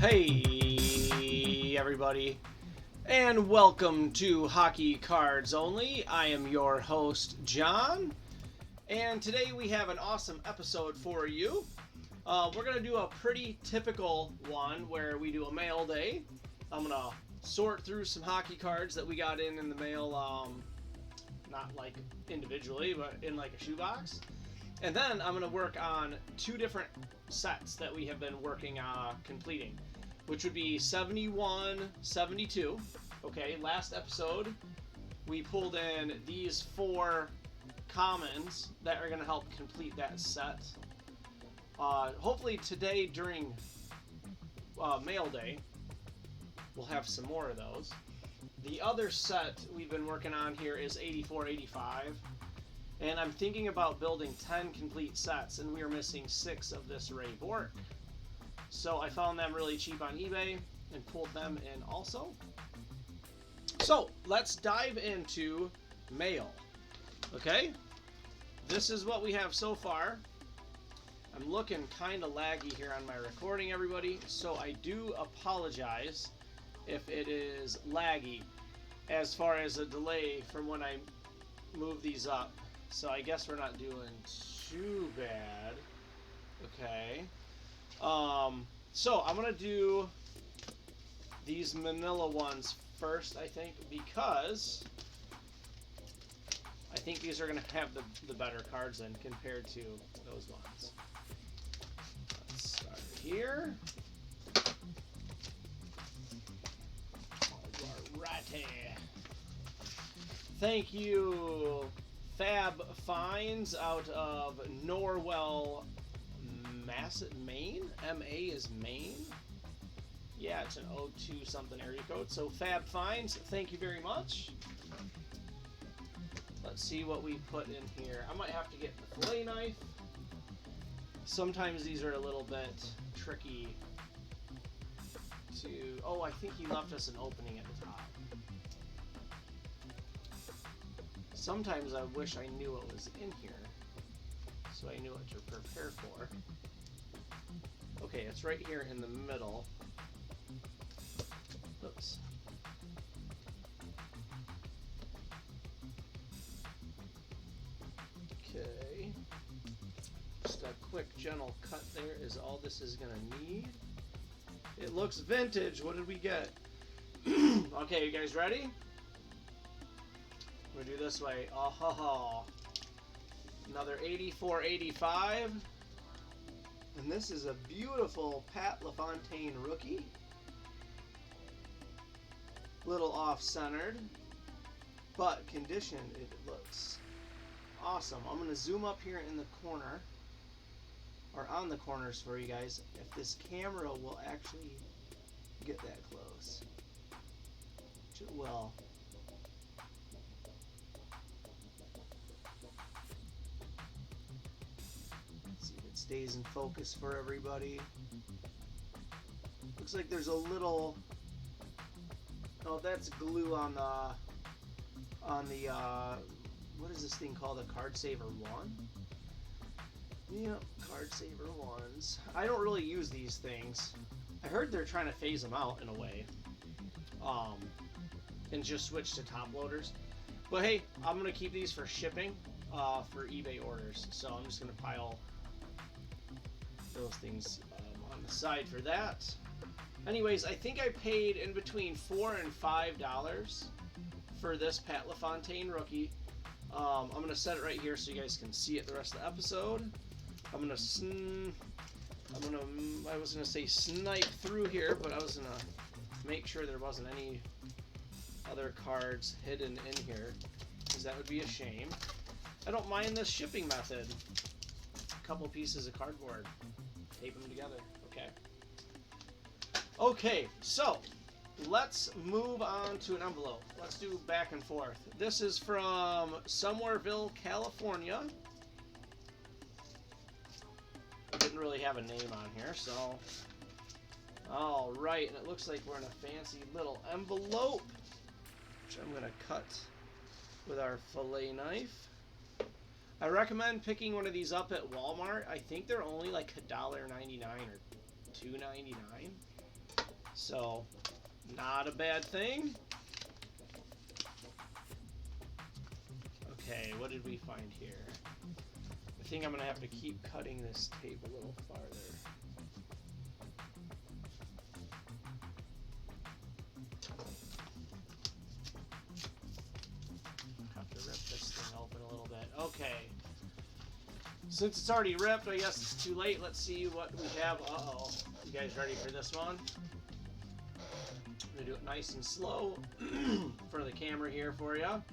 Hey everybody, and welcome to Hockey Cards Only. I am your host, John, and today we have an awesome episode for you. We're going to do a pretty typical one where we do a mail day. I'm going to sort through some hockey cards that we got in the mail, not like individually, but in like a shoebox. And then I'm going to work on two different sets that we have been working on completing, which would be 71, 72. Okay, last episode we pulled in these four commons that are going to help complete that set. Hopefully today during mail day we'll have some more of those. The other set we've been working on here is 84, 85. And I'm thinking about building 10 complete sets, and we are missing 6 of this Ray Bork. So I found them really cheap on eBay and pulled them in also. So let's dive into mail. Okay? This is what we have so far. I'm looking kind of laggy here on my recording, everybody, so I do apologize if it is laggy as far as a delay from when I move these up. So I guess we're not doing too bad. Okay. So I'm going to do these manila ones first, I think, because I think these are going to have the better cards in compared to those ones. Let's start here. Alrighty. Thank you, Fab Finds out of Norwell, Maine. MA is Maine. Yeah, it's an 02 something area code. So Fab Finds, thank you very much. Let's see what we put in here. I might have to get the fillet knife. Sometimes these are a little bit tricky to... Oh, I think he left us an opening at the top. Sometimes I wish I knew what was in here, so I knew what to prepare for. Okay, it's right here in the middle. Oops. Okay. Just a quick gentle cut there is all this is gonna need. It looks vintage. What did we get? Okay, you guys ready? We're gonna do this way. Oh, another 84, 85. And this is a beautiful Pat LaFontaine rookie. Little off-centered, but conditioned, it looks awesome. I'm gonna zoom up here in the corner, or on the corners for you guys, if this camera will actually get that close, which it will. Stays in focus for everybody. Looks like there's a little... Oh, that's glue on the what is this thing called? A Card Saver 1? Yep, Card Saver 1s. I don't really use these things. I heard they're trying to phase them out in a way. And just switch to top loaders. But hey, I'm going to keep these for shipping for eBay orders. So I'm just going to pile those things on the side for that. Anyways, I think I paid in between $4 and $5 for this Pat LaFontaine rookie. I'm gonna set it right here so you guys can see it the rest of the episode. I was gonna say snipe through here, but I was gonna make sure there wasn't any other cards hidden in here, because that would be a shame. I don't mind this shipping method. A couple pieces of cardboard. Tape them together, okay? Okay, so let's move on to an envelope. Let's do back and forth. This is from Somerville, California. Didn't really have a name on here, so... Alright, and it looks like we're in a fancy little envelope, which I'm going to cut with our fillet knife. I recommend picking one of these up at Walmart. I think they're only like $1.99 or $2.99. So, not a bad thing. Okay, what did we find here? I think I'm going to have to keep cutting this tape a little farther. Have to rip this thing open a little bit. Okay. Since it's already ripped, I guess it's too late. Let's see what we have. Uh-oh. You guys ready for this one? I'm going to do it nice and slow for the camera here for you.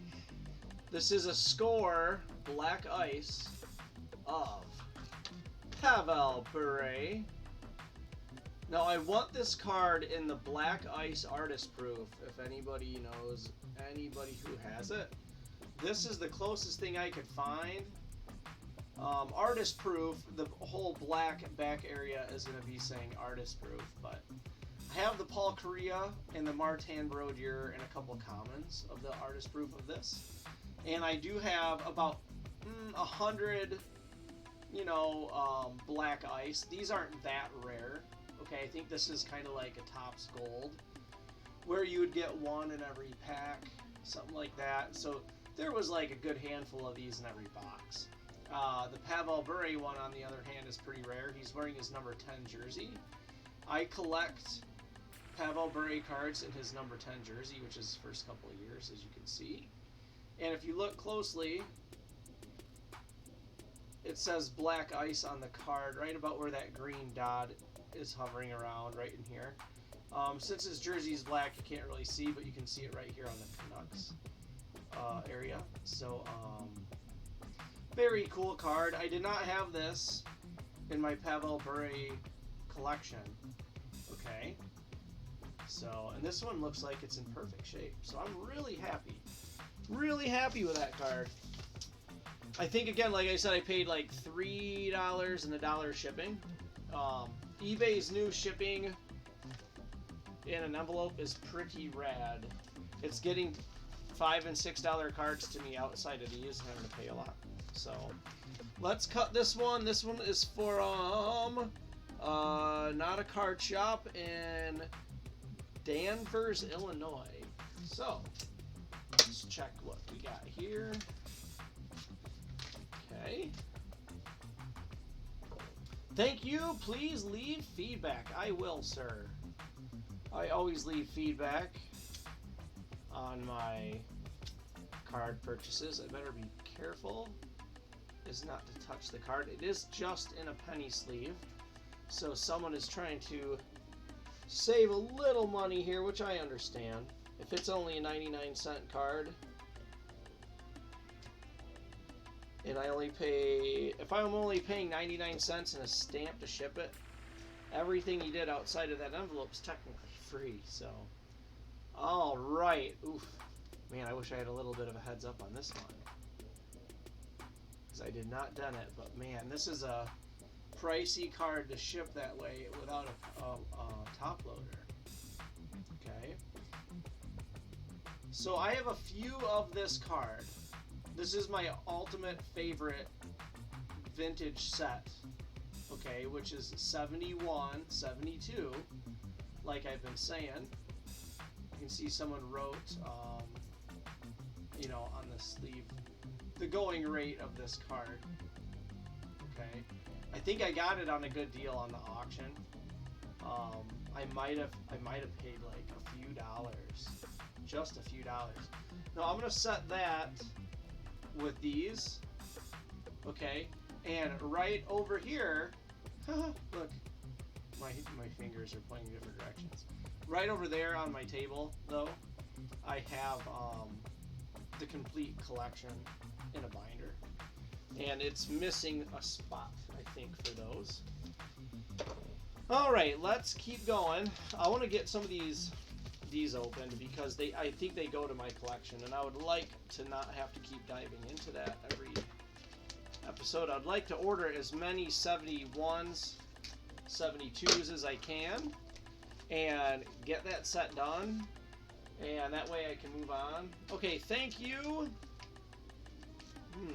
This is a score black ice of Pavel Bure. Now I want this card in the black ice artist proof, if anybody knows anybody who has it. This is the closest thing I could find. Artist proof, the whole black back area is going to be saying artist proof, but I have the Paul Correa and the Martin Brodeur and a couple commons of the artist proof of this. And I do have about 100, black ice. These aren't that rare. Okay, I think this is kind of like a Topps Gold, where you would get one in every pack, something like that. So there was like a good handful of these in every box. The Pavel Bure one, on the other hand, is pretty rare. He's wearing his number 10 jersey. I collect Pavel Bure cards in his number 10 jersey, which is his first couple of years, as you can see. And if you look closely, it says black ice on the card, right about where that green dot is hovering around, right in here. Since his jersey is black, you can't really see, but you can see it right here on the Canucks area. So, very cool card. I did not have this in my Pavel Bure collection. Okay. So, and this one looks like it's in perfect shape. So I'm really happy. Really happy with that card. I think, again, like I said, I paid like $3 and $1 shipping. eBay's new shipping in an envelope is pretty rad. It's getting $5 and $6 cards to me outside of these, and I'm going to pay a lot. So let's cut this one. This one is from not a card shop in Danvers, Illinois. So let's check what we got here. Okay. Thank you. Please leave feedback. I will, sir. I always leave feedback on my card purchases. I better be careful is not to touch the card. It is just in a penny sleeve, so someone is trying to save a little money here, which I understand. If it's only a 99-cent card, and I only pay, if I'm only paying 99 cents and a stamp to ship it, everything you did outside of that envelope is technically free. So, all right. Oof, man, I wish I had a little bit of a heads up on this one, because I did not done it. But man, this is a pricey card to ship that way without a top loader. Okay. So I have a few of this card. This is my ultimate favorite vintage set, okay, which is 71, 72, like I've been saying. You can see someone wrote, on the sleeve, the going rate of this card, okay. I think I got it on a good deal on the auction. I might have paid like a few dollars, just a few dollars. Now I'm gonna set that with these, okay, and right over here, look, my fingers are pointing different directions. Right over there on my table, though, I have the complete collection in a binder, and it's missing a spot, I think, for those. All right, let's keep going. I want to get some of these opened because I think they go to my collection, and I would like to not have to keep diving into that every episode. I'd like to order as many 71s, 72s as I can and get that set done, and that way I can move on. Okay, thank you.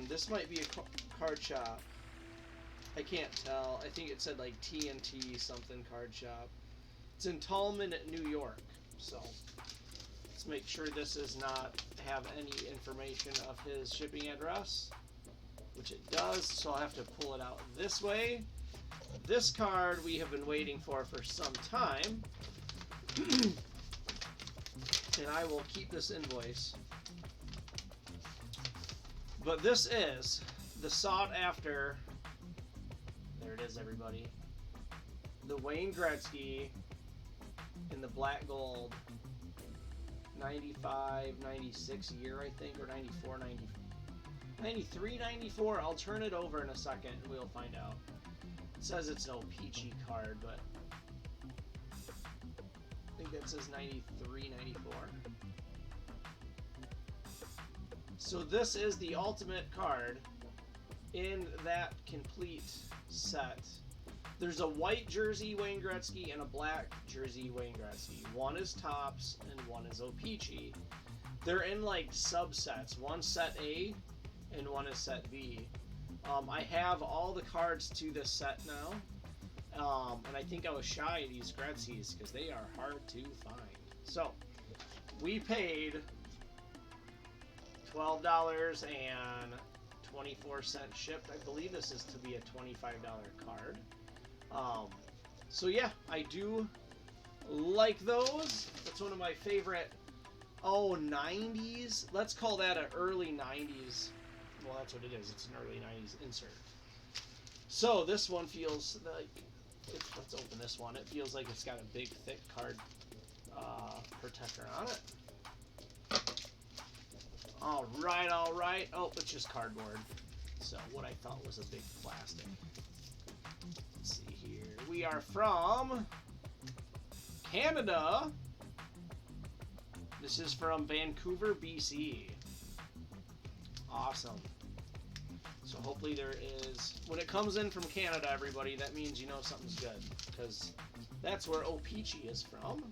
This might be a card shop. I can't tell. I think it said like TNT something card shop. It's in Tallman, New York. So let's make sure this does not have any information of his shipping address, which it does. So I'll have to pull it out this way. This card we have been waiting for some time. And I will keep this invoice. But this is the sought after, there it is, everybody, the Wayne Gretzky in the black gold 95, 96 year, I think, or 94, 93, 94. I'll turn it over in a second and we'll find out. It says it's an OPC card, but I think that says 93, 94. So this is the ultimate card in that complete set. There's a white jersey Wayne Gretzky and a black jersey Wayne Gretzky. One is Topps and one is OPC. They're in like subsets. One's set A and one is set B. I have all the cards to this set now. And I think I was shy of these Gretzky's because they are hard to find. So we paid $12.24 shipped. I believe this is to be a $25 card. So yeah, I do like those. That's one of my favorite. Oh, 90s. Let's call that an early 90s. Well, that's what it is. It's an early 90s insert. So this one feels like, let's open this one. It feels like it's got a big, thick card protector on it. All right. Oh, it's just cardboard. So what I thought was a big plastic. Let's see here. We are from Canada. This is from Vancouver, BC. Awesome. So hopefully there is, when it comes in from Canada, everybody, that means you know something's good, because that's where OPC is from.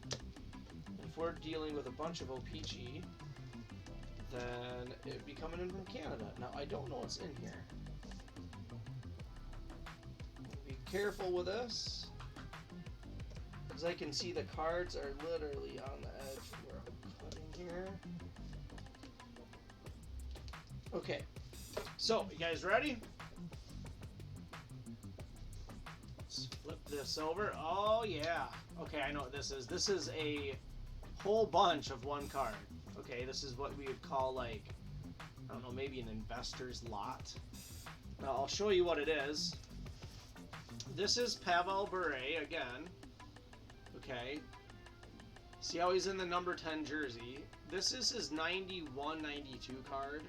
If we're dealing with a bunch of OPC, then it'd be coming in from Canada. Now, I don't know what's in here. Be careful with this, because I can see the cards are literally on the edge where I'm cutting here. Okay, so you guys ready? Let's flip this over. Oh yeah. Okay, I know what this is. This is a whole bunch of one card. Okay, this is what we would call, like, I don't know, maybe an investor's lot. Now I'll show you what it is. This is Pavel Bure again. Okay. See how he's in the number 10 jersey? This is his 91-92 card,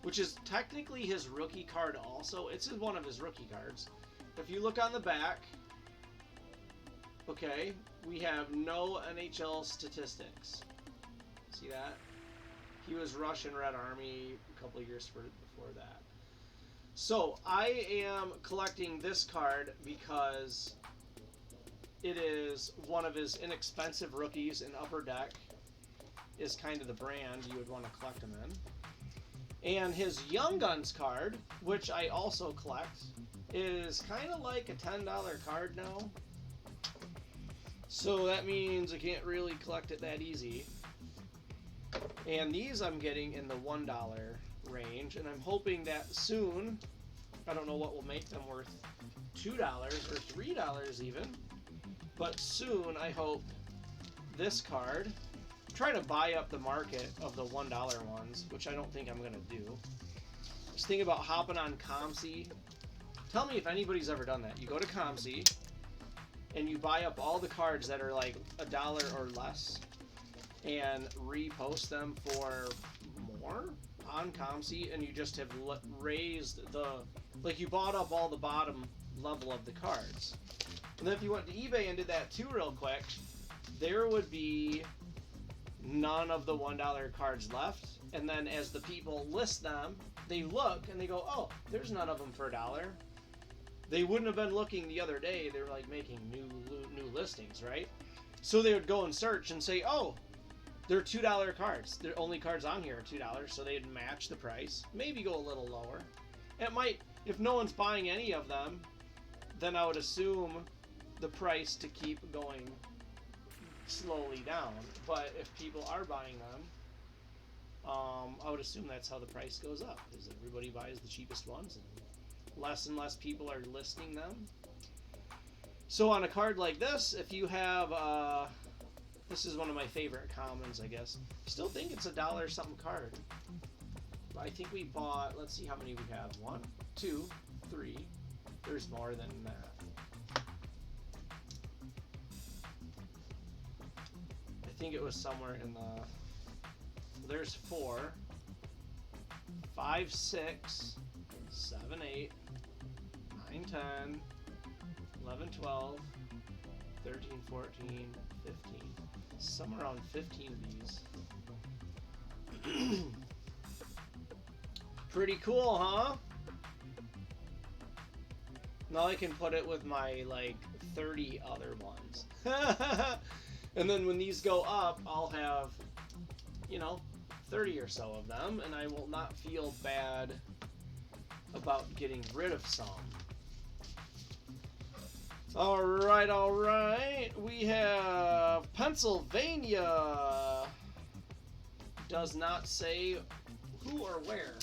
which is technically his rookie card also. It's one of his rookie cards. If you look on the back, okay, we have no NHL statistics. See that? He was Russian Red Army a couple of years before that. So I am collecting this card because it is one of his inexpensive rookies, and Upper Deck is kind of the brand you would want to collect them in. And his Young Guns card, which I also collect, is kind of like a $10 card now. So that means I can't really collect it that easy. And these I'm getting in the $1 range, and I'm hoping that soon, I don't know what will make them worth $2 or $3 even, but soon I hope this card, try to buy up the market of the $1 ones, which I don't think I'm going to do. Just think about hopping on ComC. Tell me if anybody's ever done that. You go to ComC and you buy up all the cards that are like $1 or less and repost them for more on ComC, and you just have raised the, like, you bought up all the bottom level of the cards. And then if you went to eBay and did that too real quick, there would be none of the $1 cards left. And then as the people list them, they look and they go, oh, there's none of them for $1. They wouldn't have been looking the other day. They were like making new listings, right? So they would go and search and say, oh, they're $2 cards. The only cards on here are $2, so they'd match the price. Maybe go a little lower. It might, if no one's buying any of them, then I would assume the price to keep going slowly down. But if people are buying them, I would assume that's how the price goes up, is everybody buys the cheapest ones, and less people are listing them. So on a card like this, if you have, this is one of my favorite commons, I guess. Still think it's $1 something card. But I think we bought, let's see how many we have. 1, 2, 3. There's more than that. I think it was somewhere in the, there's 4, 5, 6, 7, 8, 9, 10, 11, 12, 13, 14, 15. Somewhere around 15 of these. Pretty cool, huh? Now I can put it with my, like, 30 other ones. And then when these go up, I'll have, you know, 30 or so of them, and I will not feel bad about getting rid of some. All right. We have Pennsylvania. Does not say who or where.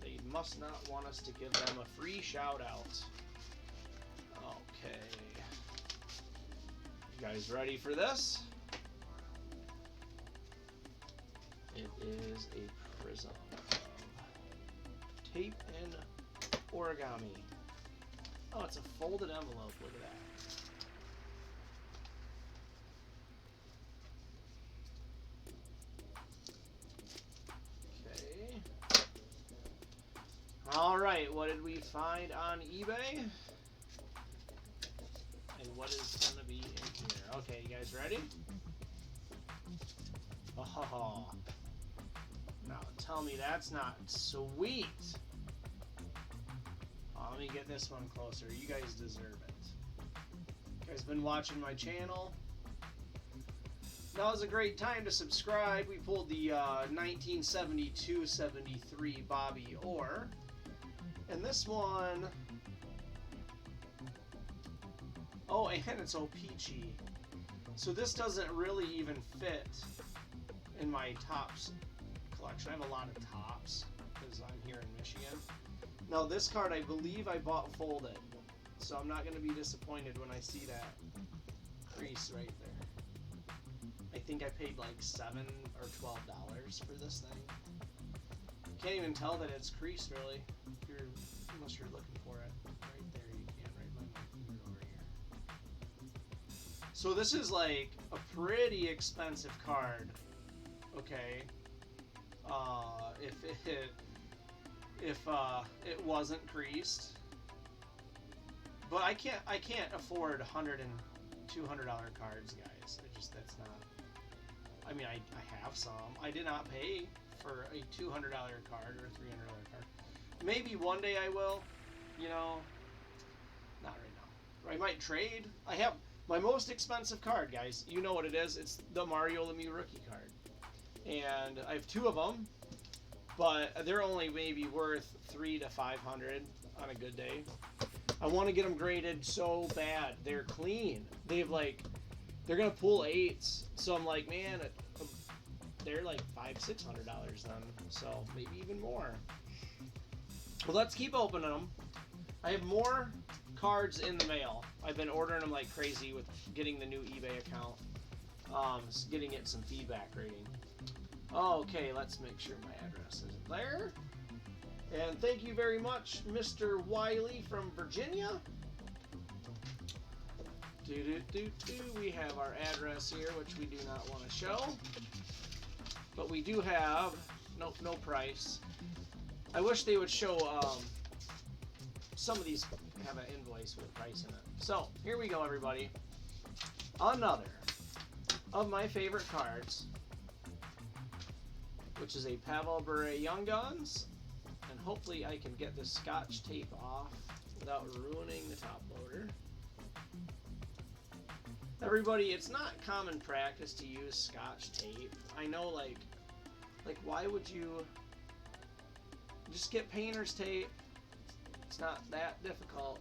They must not want us to give them a free shout out. Okay. You guys ready for this? It is a prism of tape and origami. Oh, it's a folded envelope. Look at that. Okay. All right, what did we find on eBay? And what is going to be in here? Okay, you guys ready? Oh, now tell me that's not sweet. Let me get this one closer. You guys deserve it. You guys been watching my channel. Now is a great time to subscribe. We pulled the 1972-73 Bobby Orr. And this one... Oh, and it's OPC. So this doesn't really even fit in my tops collection. I have a lot of tops because I'm here in Michigan. Now this card I believe I bought folded, so I'm not going to be disappointed when I see that crease right there. I think I paid like $7 or $12 for this thing. Can't even tell that it's creased really, unless you're looking for it. Right there, you can right by my finger over here. So this is like a pretty expensive card. Okay, if it wasn't creased, but I can't afford $100 and $200 cards, guys. That's not. I mean, I have some. I did not pay for a $200 card or a $300 card. Maybe one day I will. You know, not right now. I might trade. I have my most expensive card, guys. You know what it is? It's the Mario Lemieux rookie card, and I have 2 of them. But they're only maybe worth $300 to $500 on a good day. I want to get them graded so bad. They're clean. They're gonna pull 8s. So I'm like, man, they're like $500-600 then. So maybe even more. Well, let's keep opening them. I have more cards in the mail. I've been ordering them like crazy with getting the new eBay account. Getting it some feedback rating. Okay, let's make sure my address isn't there. And thank you very much, Mr. Wiley from Virginia. We have our address here, which we do not want to show. But we do have, no price. I wish they would show, some of these have an invoice with a price in it. So, here we go, everybody. Another of my favorite cards, which is a Pavel Bure Young Guns, and hopefully I can get this Scotch tape off without ruining the top loader. Everybody, it's not common practice to use Scotch tape. I know, like why would you just get painter's tape? It's not that difficult.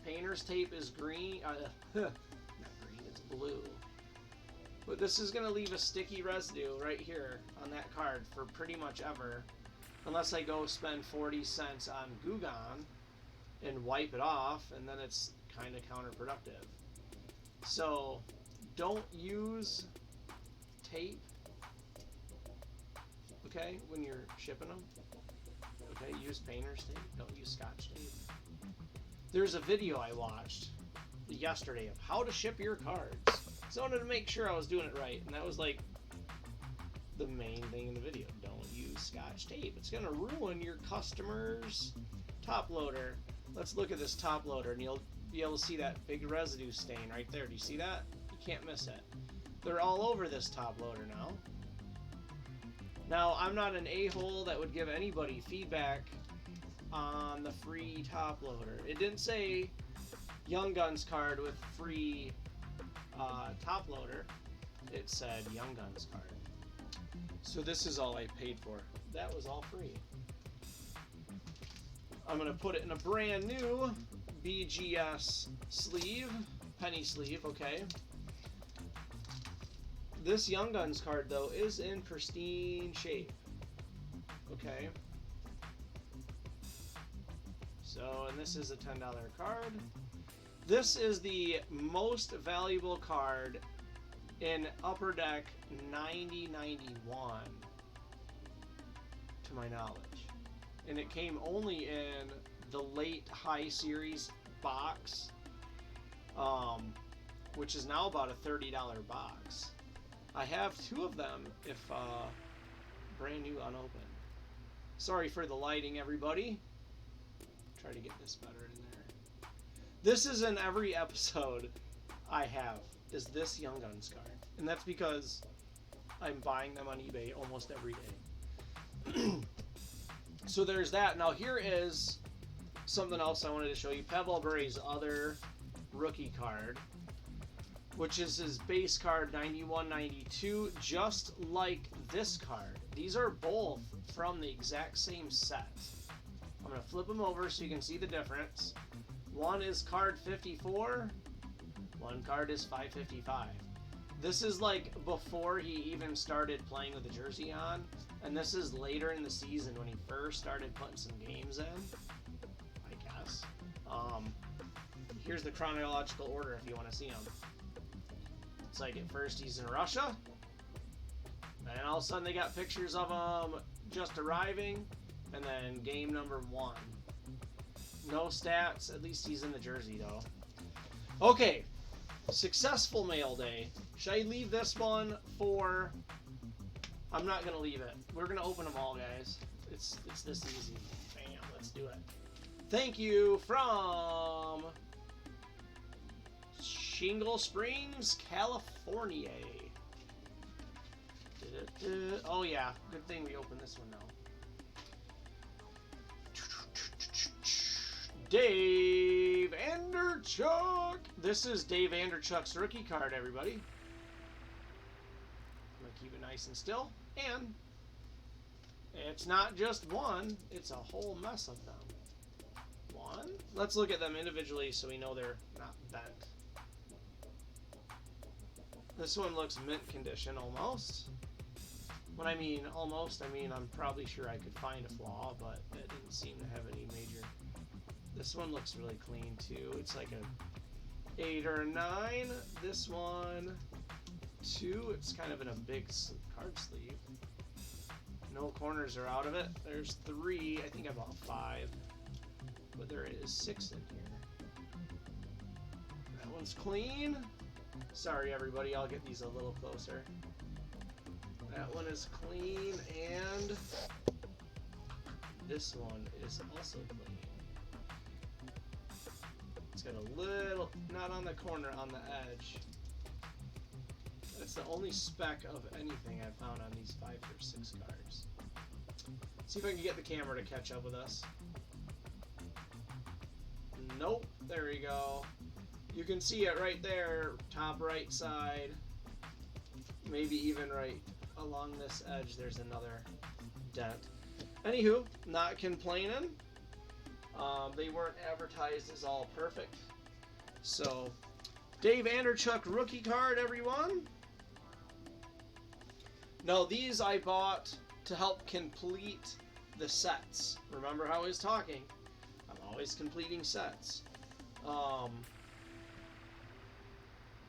Painter's tape is green, not green, it's blue. But this is going to leave a sticky residue right here on that card for pretty much ever. Unless I go spend 40 cents on Goo Gone and wipe it off, and then it's kind of counterproductive. So don't use tape, okay, when you're shipping them. Okay, use painter's tape, don't use Scotch tape. There's a video I watched yesterday of how to ship your cards. So I wanted to make sure I was doing it right, and that was like the main thing in the video. Don't use Scotch tape. It's going to ruin your customer's top loader. Let's look at this top loader, and you'll be able to see that big residue stain right there. Do you see that? You can't miss it. They're all over this top loader now. Now, I'm not an a-hole that would give anybody feedback on the free top loader. It didn't say Young Guns card with free top loader. It said Young Guns card. So this is all I paid for. That was all free. I'm going to put it in a brand new BGS sleeve, penny sleeve, okay. This Young Guns card, though, is in pristine shape, okay. So, and this is a $10 card. This is the most valuable card in Upper Deck 9091, to my knowledge. And it came only in the late high series box, which is now about a $30 box. I have two of them, if brand new unopened. Sorry for the lighting, everybody. Try to get this better in there. This is in every episode I have, is this Young Guns card. And that's because I'm buying them on eBay almost every day. So there's that. Now here is something else I wanted to show you. Pavel Bure's other rookie card, which is his base card 91-92, just like this card. These are both from the exact same set. I'm going to flip them over so you can see the difference. One is card 54, one card is 555. This is like before he even started playing with the jersey on, and this is later in the season when he first started putting some games in, I guess. Here's the chronological order if you want to see them. It's like at first he's in Russia, and all of a sudden they got pictures of him just arriving, and then game number 1. No stats, at least he's in the jersey though. Okay, successful mail day. Should I leave this one for... I'm not going to leave it. We're going to open them all, guys. It's this easy. Bam, let's do it. Thank you from Shingle Springs, California. Oh yeah, good thing we opened this one now. Dave Anderchuk. This is Dave Anderchuk's rookie card, everybody. I'm going to keep it nice and still. And it's not just one, it's a whole mess of them. One. Let's look at them individually so we know they're not bent. This one looks mint condition almost. When I mean almost, I mean I'm probably sure I could find a flaw, but it didn't seem to have any major. This one looks really clean too. It's like a 8 or a 9. This one, 2. It's kind of in a big card sleeve. No corners are out of it. There's 3. I think I bought 5. But there is 6 in here. That one's clean. Sorry everybody, I'll get these a little closer. That one is clean, and this one is also clean. It's got a little, not on the corner, on the edge. That's the only speck of anything I've found on these 5 or 6 cards. See if I can get the camera to catch up with us. Nope, there we go. You can see it right there, top right side. Maybe even right along this edge, there's another dent. Anywho, not complaining. They weren't advertised as all perfect. So, Dave Anderchuk rookie card, everyone. No, these I bought to help complete the sets. Remember how I was talking? I'm always completing sets.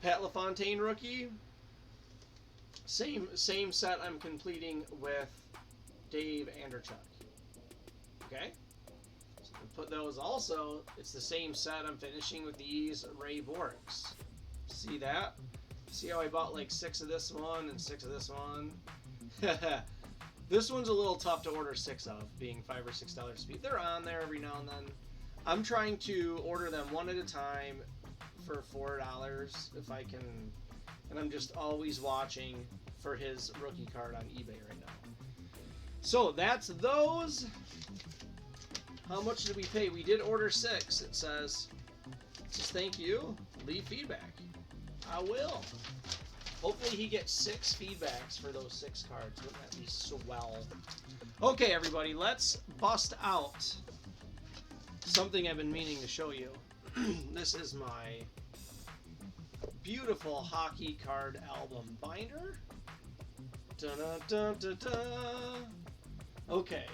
Pat LaFontaine rookie. Same set I'm completing with Dave Anderchuk. Okay? So put those also. It's the same set I'm finishing with these Ray Borks. See that? See how I bought like 6 of this one and 6 of this one? This one's a little tough to order 6 of, being $5 or $6 speed. They're on there every now and then. I'm trying to order them one at a time for $4 if I can, and I'm just always watching for his rookie card on eBay right now. So that's those. How much did we pay? We did order 6. It says thank you. Leave feedback. I will. Hopefully he gets 6 feedbacks for those 6 cards. Wouldn't that be swell? Okay, everybody, let's bust out something I've been meaning to show you. This is my beautiful hockey card album binder. Da-da-da-da-da. Okay.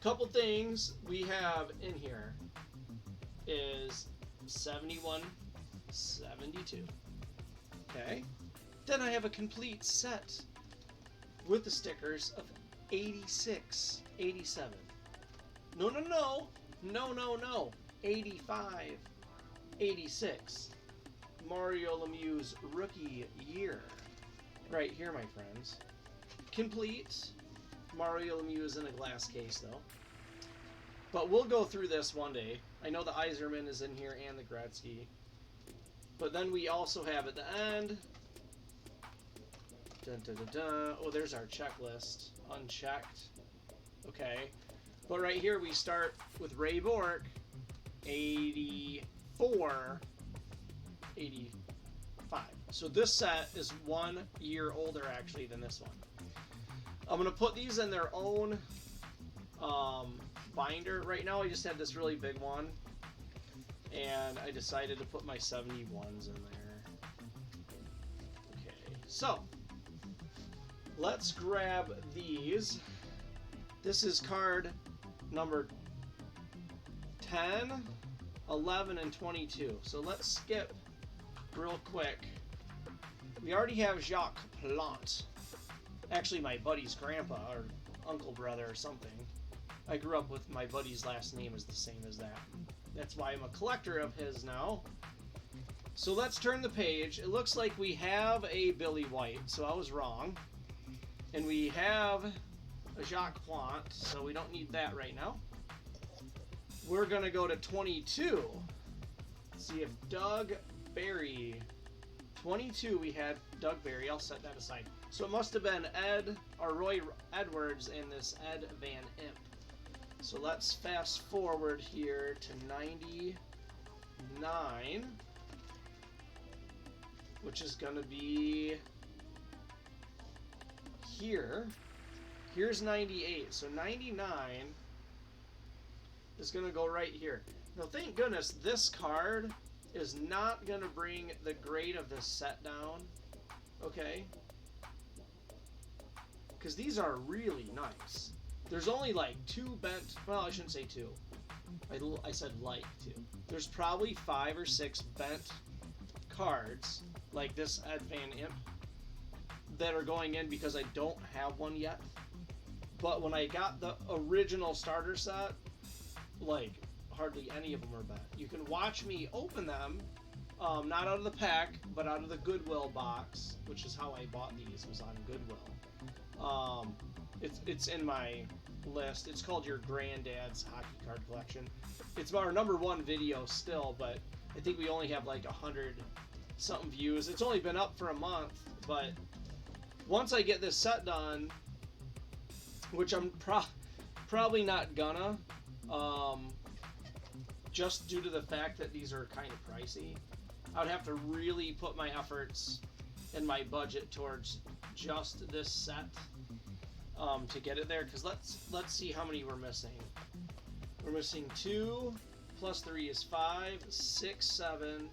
Couple things we have in here is 71, 72. Okay. Then I have a complete set with the stickers of 86, 87. No. 85, 86. Mario Lemieux's rookie year. Right here, my friends. Complete. Mario Lemieux is in a glass case, though. But we'll go through this one day. I know the Yzerman is in here and the Gretzky. But then we also have at the end... Dun, dun, dun, dun. Oh, there's our checklist. Unchecked. Okay. But right here we start with Ray Bork. 84... 85. So this set is 1 year older, actually, than this one. I'm going to put these in their own binder. Right now I just have this really big one, and I decided to put my 71s in there. Okay, so let's grab these. This is card number 10, 11, and 22. So let's skip real quick. We already have Jacques Plante. Actually, my buddy's grandpa or uncle brother or something. I grew up with my buddy's last name is the same as that. That's why I'm a collector of his now. So let's turn the page. It looks like we have a Billy White, so I was wrong. And we have a Jacques Plante, so we don't need that right now. We're going to go to 22. See if Doug Barry... 22 we had Doug Barry. I'll set that aside. So it must have been Ed or Roy Edwards and this Ed Van Imp. So let's fast forward here to 99, which is going to be here. Here's 98. So 99 is going to go right here. Now, thank goodness this card is not going to bring the grade of this set down. Okay? Because these are really nice. There's only like 2 bent, well, I shouldn't say 2. I said like 2. There's probably 5 or 6 bent cards, like this Ed Van Imp, that are going in because I don't have one yet. But when I got the original starter set, like, hardly any of them are bent. You can watch me open them, not out of the pack, but out of the Goodwill box, which is how I bought these, was on Goodwill. It's in my list. It's called Your Granddad's Hockey Card Collection. It's our #1 video still, but I think we only have like 100 something views. It's only been up for a month, but once I get this set done, which I'm probably not gonna, just due to the fact that these are kind of pricey, I would have to really put my efforts and my budget towards just this set to get it there. Because let's see how many we're missing. We're missing 2 plus 3 is 5, 6, 7,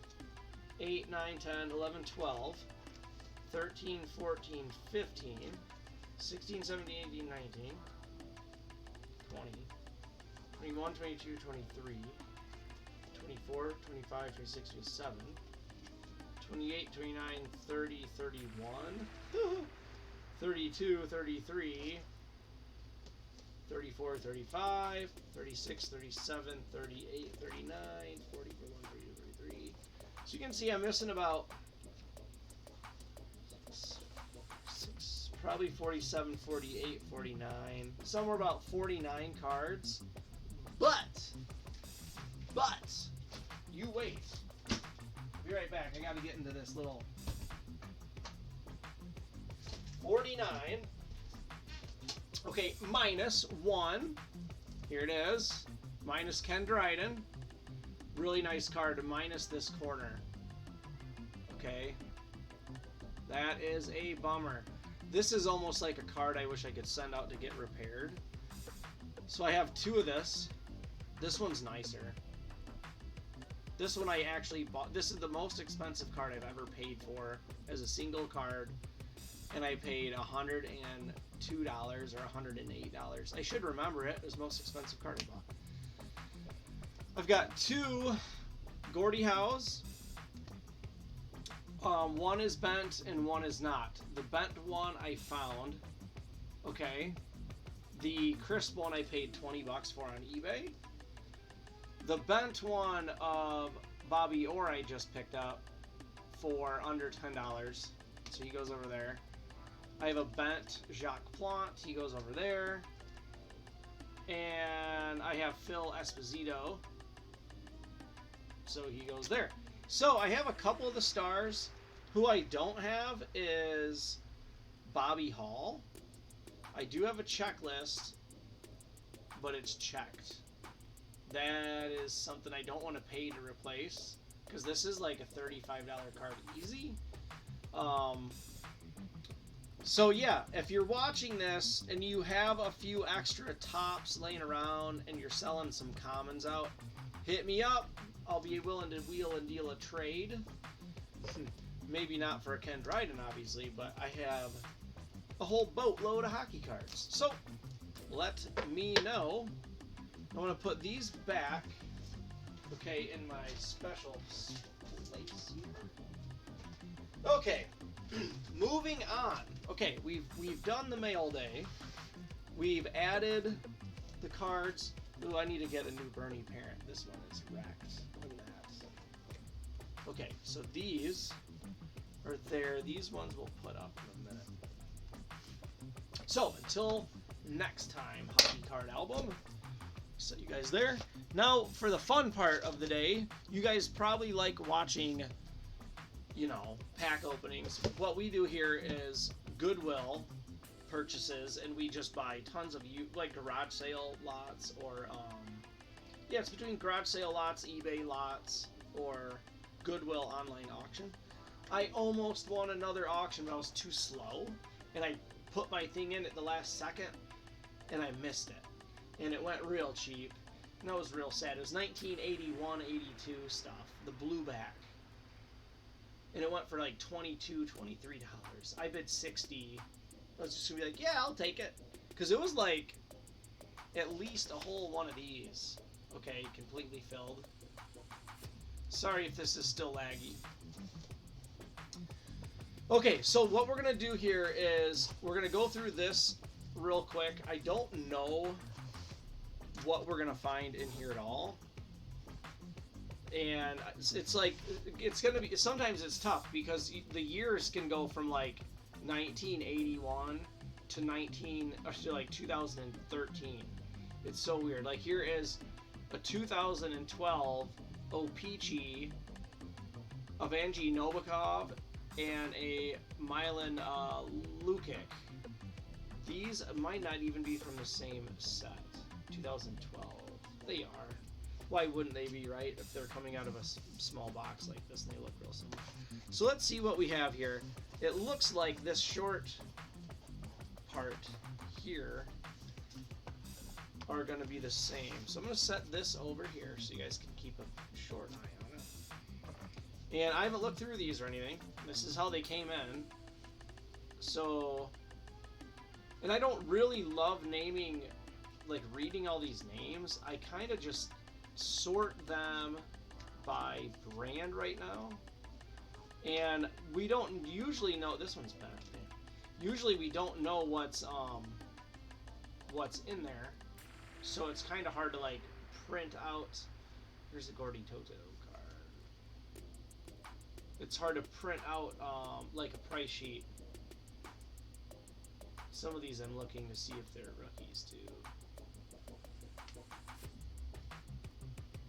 8, 9, 10, 11, 12. 13, 14, 15, 16, 17, 18, 19, 20, 21, 22, 23, 24, 25, 26, 27, 28, 29, 30, 31, 32, 33, 34, 35, 36, 37, 38, 39, 40, 41, 42, 43. So you can see I'm missing about probably 47, 48, 49, somewhere about 49 cards. But, you wait. I'll be right back. I got to get into this little 49. Okay, minus 1. Here it is. Minus Ken Dryden. Really nice card to minus this corner. Okay. That is a bummer. This is almost like a card I wish I could send out to get repaired. So I have 2 of this. This one's nicer. This one I actually bought. This is the most expensive card I've ever paid for as a single card. And I paid $102 or $108. I should remember it. It was the most expensive card I bought. I've got 2 Gordie Howes. One is bent and one is not. The bent one I found. Okay. The crisp one I paid $20 for on eBay. The bent one of Bobby Orr I just picked up for under $10. So he goes over there. I have a bent Jacques Plante. He goes over there. And I have Phil Esposito. So he goes there. So I have a couple of the stars. Who I don't have is Bobby Hall. I do have a checklist, but it's checked. That is something I don't want to pay to replace, because this is like a $35 card easy. So yeah, if you're watching this and you have a few extra tops laying around and you're selling some commons out, hit me up. I'll be willing to wheel and deal a trade. Maybe not for a Ken Dryden, obviously, but I have a whole boatload of hockey cards. So let me know. I want to put these back, okay, in my special place here. Okay, moving on. Okay, we've done the mail day. We've added the cards. Ooh, I need to get a new Bernie parent. This one is wrecked. Look at that. Okay, so these are there. These ones we'll put up in a minute. So until next time, Hockey Card Album. Set you guys there. Now for the fun part of the day, you guys probably like watching, you know, pack openings. What we do here is Goodwill purchases, and we just buy tons of like garage sale lots, or yeah, it's between garage sale lots, eBay lots, or Goodwill online auction. I almost won another auction, but I was too slow, and I put my thing in at the last second, and I missed it, and it went real cheap, and I was real sad. It was 1981, 82 stuff, the blue back, and it went for like $22, $23. I bid $60. I was just gonna be like, yeah, I'll take it, because it was like at least a whole one of these. Okay, completely filled. Sorry if this is still laggy. Okay, so what we're gonna do here is we're gonna go through this real quick. I don't know what we're gonna find in here at all, and it's like, it's gonna be, sometimes it's tough because the years can go from like 1981 to like 2013. It's so weird. Like here is a 2012 OPC of Angie Novikov and a Milan Lukic. These might not even be from the same set. 2012. They are. Why wouldn't they be, right? If they're coming out of a small box like this and they look real similar. So let's see what we have here. It looks like this short part here are going to be the same. So I'm going to set this over here so you guys can keep a short eye on it. And I haven't looked through these or anything. This is how they came in. So, and I don't really love naming, like reading all these names. I kind of just sort them by brand right now. And we don't usually know, this one's better. Usually we don't know what's in there. So it's kind of hard to like print out. Here's a Gordy Toto card. It's hard to print out like a price sheet. Some of these I'm looking to see if they're rookies too.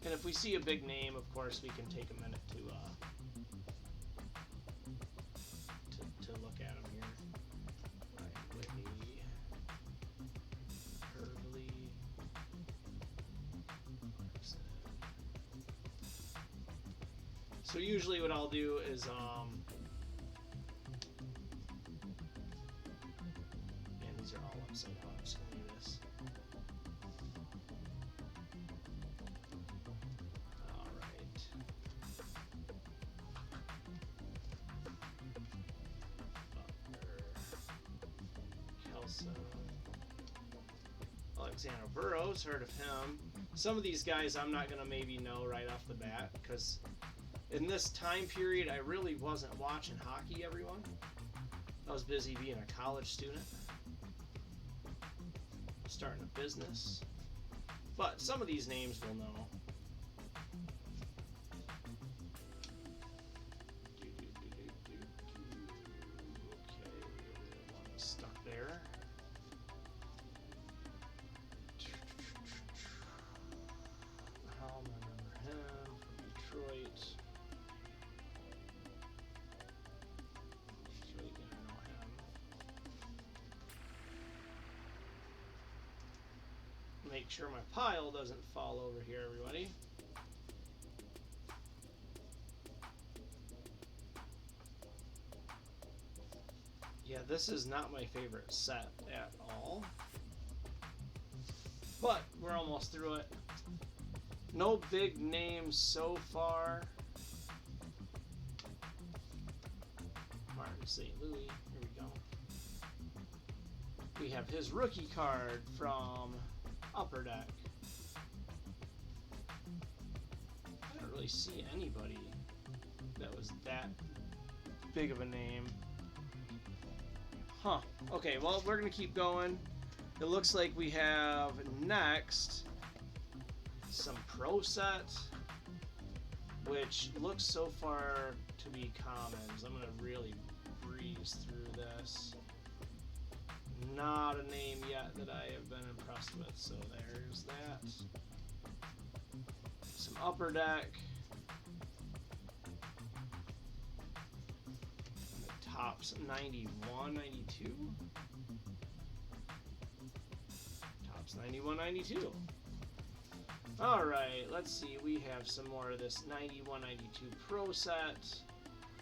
And if we see a big name, of course, we can take a minute to look at them here. Ryan Whitney, Hurley, so usually what I'll do is and these are all upside down. I'm just gonna leave this. All right. Kelso, Alexander Burrows, heard of him. Some of these guys I'm not gonna maybe know right off the bat because in this time period I really wasn't watching hockey, everyone. I was busy being a college student, starting a business. But some of these names we'll know. Okay, one stuck there. I'll remember him from Detroit. Detroit, I know him. Make sure my pile doesn't fall over here, everybody. Yeah, this is not my favorite set at all. But we're almost through it. No big names so far. Martin St. Louis, here we go. We have his rookie card from Upper Deck. I don't really see anybody that was that big of a name. Huh. Okay, well, we're going to keep going. It looks like we have next some Pro Set, which looks so far to be commons. I'm going to really breeze through this. Not a name yet that I have been impressed with, so there's that. Some Upper Deck. And the tops 91, 92. Tops 91, 92. Alright, let's see. We have some more of this 91, 92 Pro Set.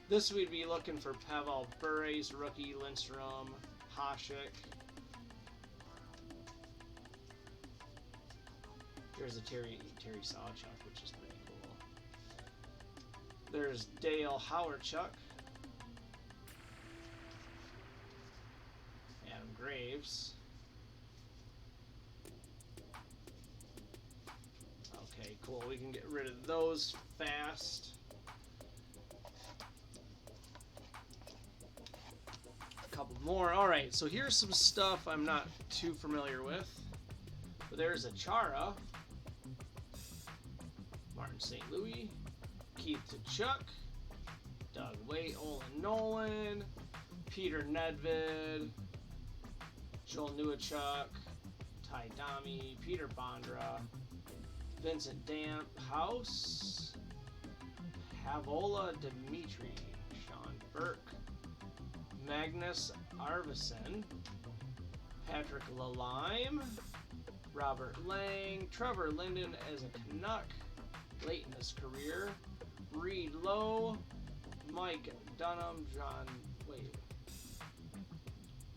This we'd be looking for Pavel Bure's rookie, Lindstrom, Hasek. There's a Terry Sawchuk, which is pretty cool. There's Dale Howardchuk. Adam Graves. Okay, cool. We can get rid of those fast. A couple more. Alright, so here's some stuff I'm not too familiar with. But there's a Chara. Martin St. Louis. Keith Tkachuk. Doug Waite. Olin Nolan. Peter Nedved. Joel Newachuk. Ty Domi. Peter Bondra. Vincent Damp House. Havola Dimitri. Sean Burke. Magnus Arvidsson. Patrick Lalime. Robert Lang. Trevor Linden as a Canuck. Late in his career. Reed Lowe. Mike Dunham.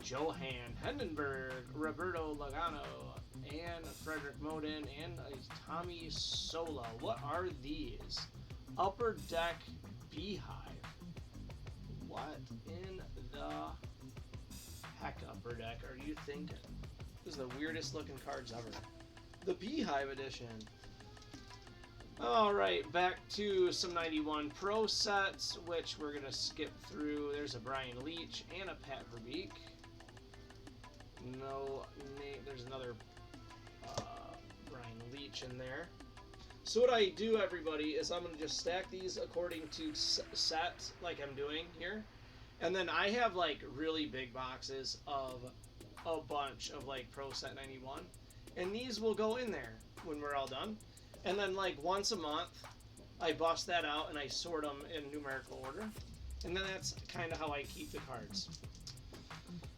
Johan Hendenberg. Roberto Logano. And Frederick Modin. And Tommy Sola. What are these? Upper Deck Beehive. What in the heck are you thinking? This is the weirdest looking cards ever. The Beehive Edition. Alright, back to some 91 Pro sets, which we're going to skip through. There's a Brian Leach and a Pat Verbeek. No name. There's another Brian Leach in there. So what I do, everybody, is I'm going to just stack these according to set, like I'm doing here. And then I have, like, really big boxes of a bunch of, like, Pro Set 91. And these will go in there when we're all done. And then, like, once a month, I bust that out and I sort them in numerical order. And then that's kind of how I keep the cards.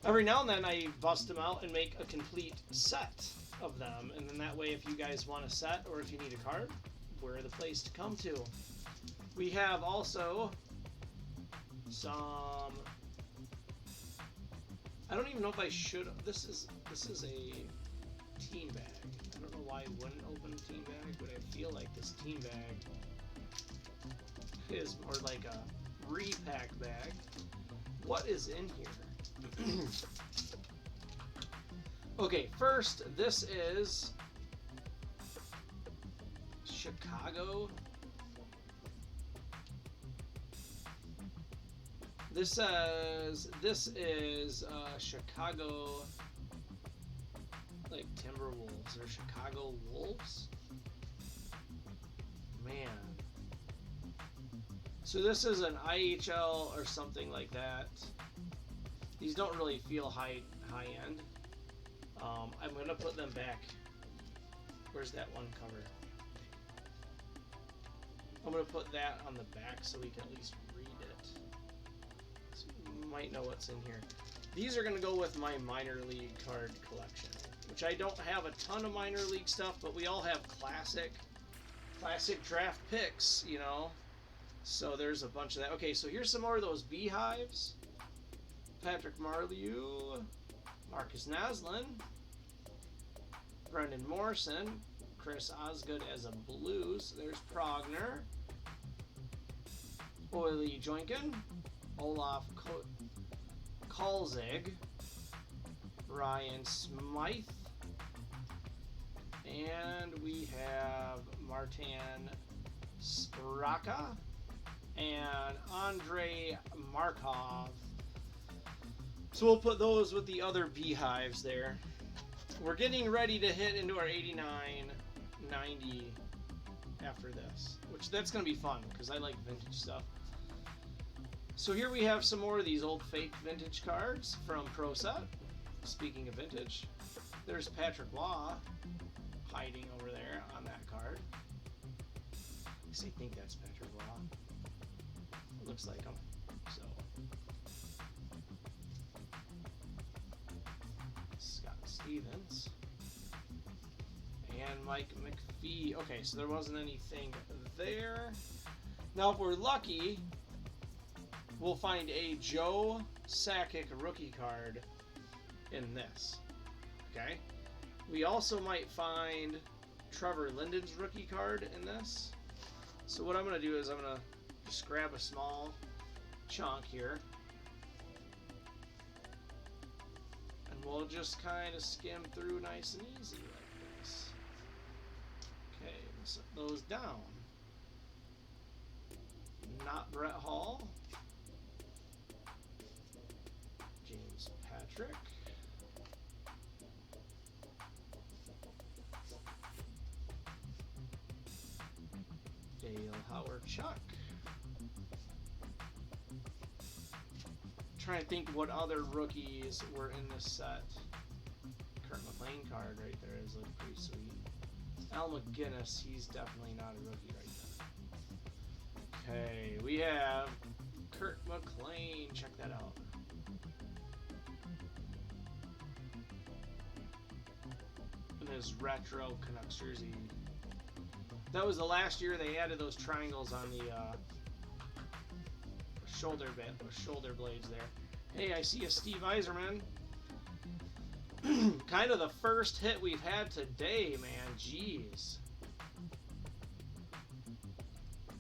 Every now and then I bust them out and make a complete set of them. And then that way, if you guys want a set or if you need a card, we're the place to come to. We have also some... I don't even know if I should... This is a team bag. I don't know why I wouldn't open a team bag, but I feel like this team bag is more like a repack bag. What is in here? Okay, first, this is Chicago. This says this is Chicago, like Timberwolves or Chicago Wolves. Man. So this is an IHL or something like that. These don't really feel high end. I'm gonna put them back. Where's that one cover? I'm gonna put that on the back so we can at least read it. So you might know what's in here. These are gonna go with my minor league card collection, which I don't have a ton of minor league stuff, but we all have classic draft picks, you know. So there's a bunch of that. Okay, so here's some more of those Beehives. Patrick Marleau, Marcus Naslin, Brendan Morrison, Chris Osgood as a Blues. There's Progner, Oily Joinkin, Olaf Kolzig, Ryan Smythe, and we have Martin Straka and Andre Markov. So we'll put those with the other Beehives there. We're getting ready to hit into our 89-90 after this, which that's going to be fun because I like vintage stuff. So here we have some more of these old fake vintage cards from Pro Set. Speaking of vintage, there's Patrick Waugh hiding over there on that card. At least I think that's Patrick Waugh. It looks like him. So Scott Stevens and Mike McPhee. Okay, so there wasn't anything there. Now, if we're lucky, we'll find a Joe Sakic rookie card in this. Okay? We also might find Trevor Linden's rookie card in this. So what I'm going to do is I'm going to just grab a small chunk here. And we'll just kind of skim through nice and easy like this. Okay, set those down. Not Brett Hall. James Patrick. Dale Howard Chuck. Trying to think what other rookies were in this set. Kurt McLean card right there is like pretty sweet. Al McGinnis, he's definitely not a rookie right there. Okay, we have Kurt McLean. Check that out. In his retro Canucks jersey. That was the last year they added those triangles on the shoulder blades there. Hey, I see a Steve Yzerman. Kind of the first hit we've had today, man. Jeez.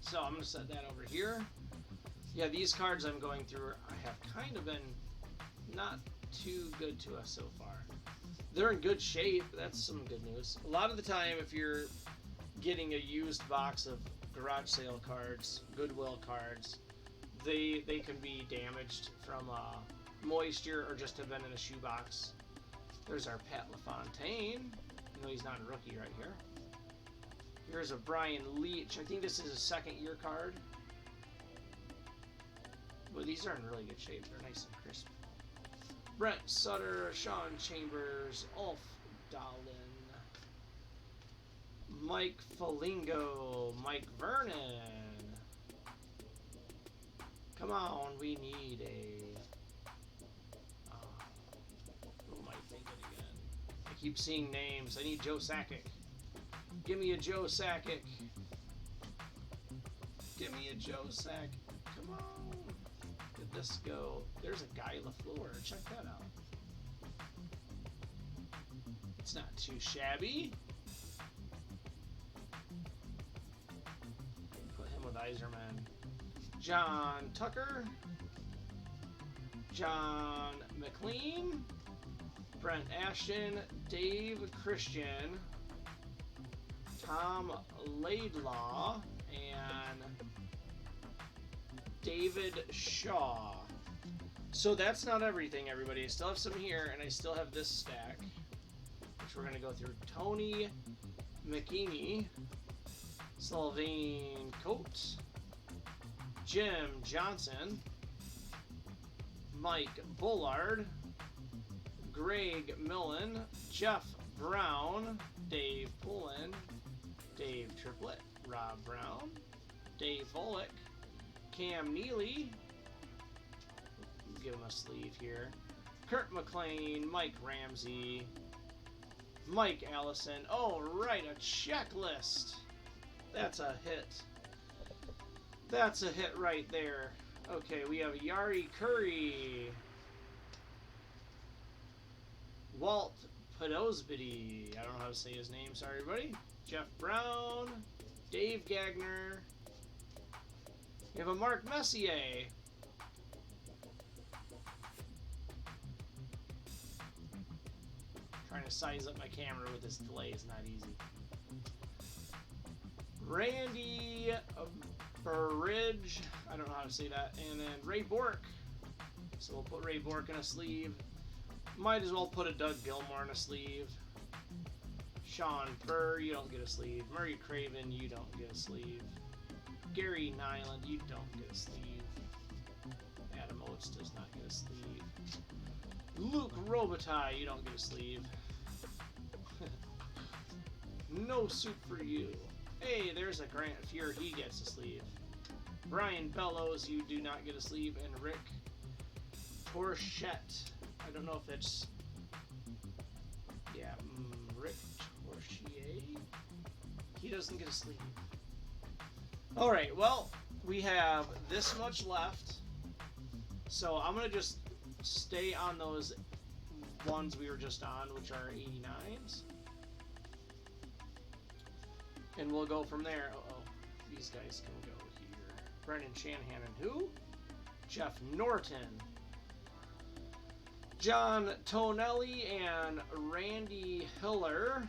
So I'm going to set that over here. Yeah, these cards I'm going through, I have kind of been not too good to us so far. They're in good shape. That's some good news. A lot of the time, if you're getting a used box of garage sale cards, Goodwill cards, they can be damaged from moisture or just have been in a shoebox. There's our Pat LaFontaine. No, he's not a rookie right here. Here's a Brian Leach. I think this is a second-year card. Well, these are in really good shape. They're nice and crisp. Brent Sutter, Sean Chambers, Ulf Dahlen, Mike Folingo, Mike Vernon. Come on, we need a... who am I thinking again? I keep seeing names. I need Joe Sakic. Give me a Joe Sakic. Give me a Joe Sakic. Come on. Did this go? There's a Guy LaFleur. Check that out. It's not too shabby. Put him with Iserman. John Tucker. John McLean. Brent Ashton. Dave Christian. Tom Laidlaw. And David Shaw. So that's not everything, everybody. I still have some here, and I still have this stack, which we're going to go through. Tony McKinney, Sylvain Coates, Jim Johnson, Mike Bullard, Greg Millen, Jeff Brown, Dave Pullen, Dave Triplett, Rob Brown, Dave Volek, Cam Neely, give him a sleeve here, Kurt McLean, Mike Ramsey, Mike Allison. Oh, right, a checklist. That's a hit. That's a hit right there. Okay, we have Yari Curry, Walt Podosbity, I don't know how to say his name, sorry everybody, Jeff Brown, Dave Gagner. We have a Mark Messier. Trying to size up my camera with this delay is not easy. Randy Burridge. I don't know how to say that. And then Ray Bork. So we'll put Ray Bork in a sleeve. Might as well put a Doug Gilmore in a sleeve. Sean Burr, you don't get a sleeve. Murray Craven, you don't get a sleeve. Gary Nyland, you don't get a sleeve. Adam Oates does not get a sleeve. Luke Robitaille, you don't get a sleeve. No suit for you. Hey, there's a Grant Fuhr, he gets a sleeve. Brian Bellows, you do not get a sleeve. And Rick Torchette, I don't know if that's... Yeah, Rick Torchier, he doesn't get a sleeve. Alright, well, we have this much left, so I'm going to just stay on those ones we were just on, which are 89s, and we'll go from there. Uh-oh, these guys can go here. Brendan Shanahan and who? Jeff Norton, John Tonelli and Randy Hiller,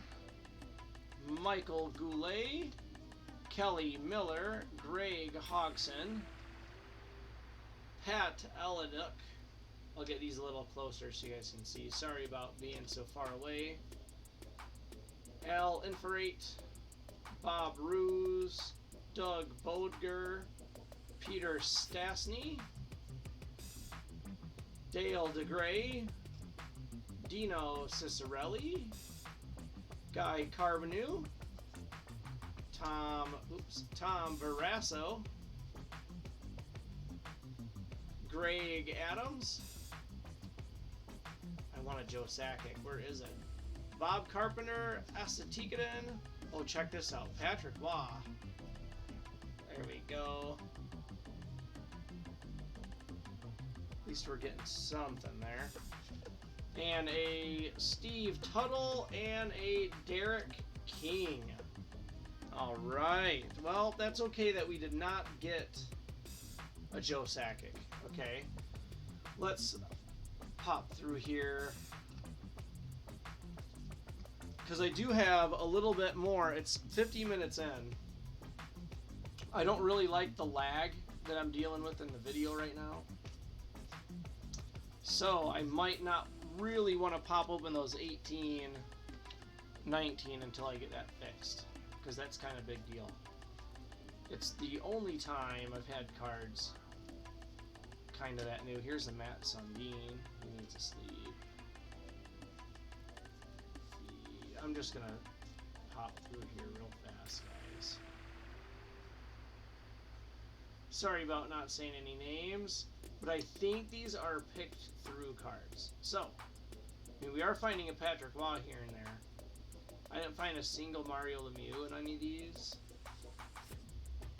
Michael Goulet, Kelly Miller, Greg Hodgson, Pat Ellenuk. I'll get these a little closer so you guys can see. Sorry about being so far away. Al Inferate, Bob Ruse, Doug Bodger, Peter Stastny, Dale DeGray, Dino Cicerelli, Guy Carbonu, Tom Barrasso, Greg Adams. I want a Joe Sakic. Where is it? Bob Carpenter, Asatikaden. Oh, check this out. Patrick Waugh. There we go. At least we're getting something there. And a Steve Tuttle and a Derek King. Alright. Well, that's okay that we did not get a Joe Sakic. Okay. Let's pop through here because I do have a little bit more. It's 50 minutes in. I don't really like the lag that I'm dealing with in the video right now. So I might not really want to pop open those 18, 19 until I get that fixed, because that's kind of a big deal. It's the only time I've had cards kind of that new. Here's the Matt Sundin. He needs a sleeve. I'm just going to pop through here real fast, guys. Sorry about not saying any names, but I think these are picked through cards. So, I mean, we are finding a Patrick Waugh here and there. I didn't find a single Mario Lemieux in any of these.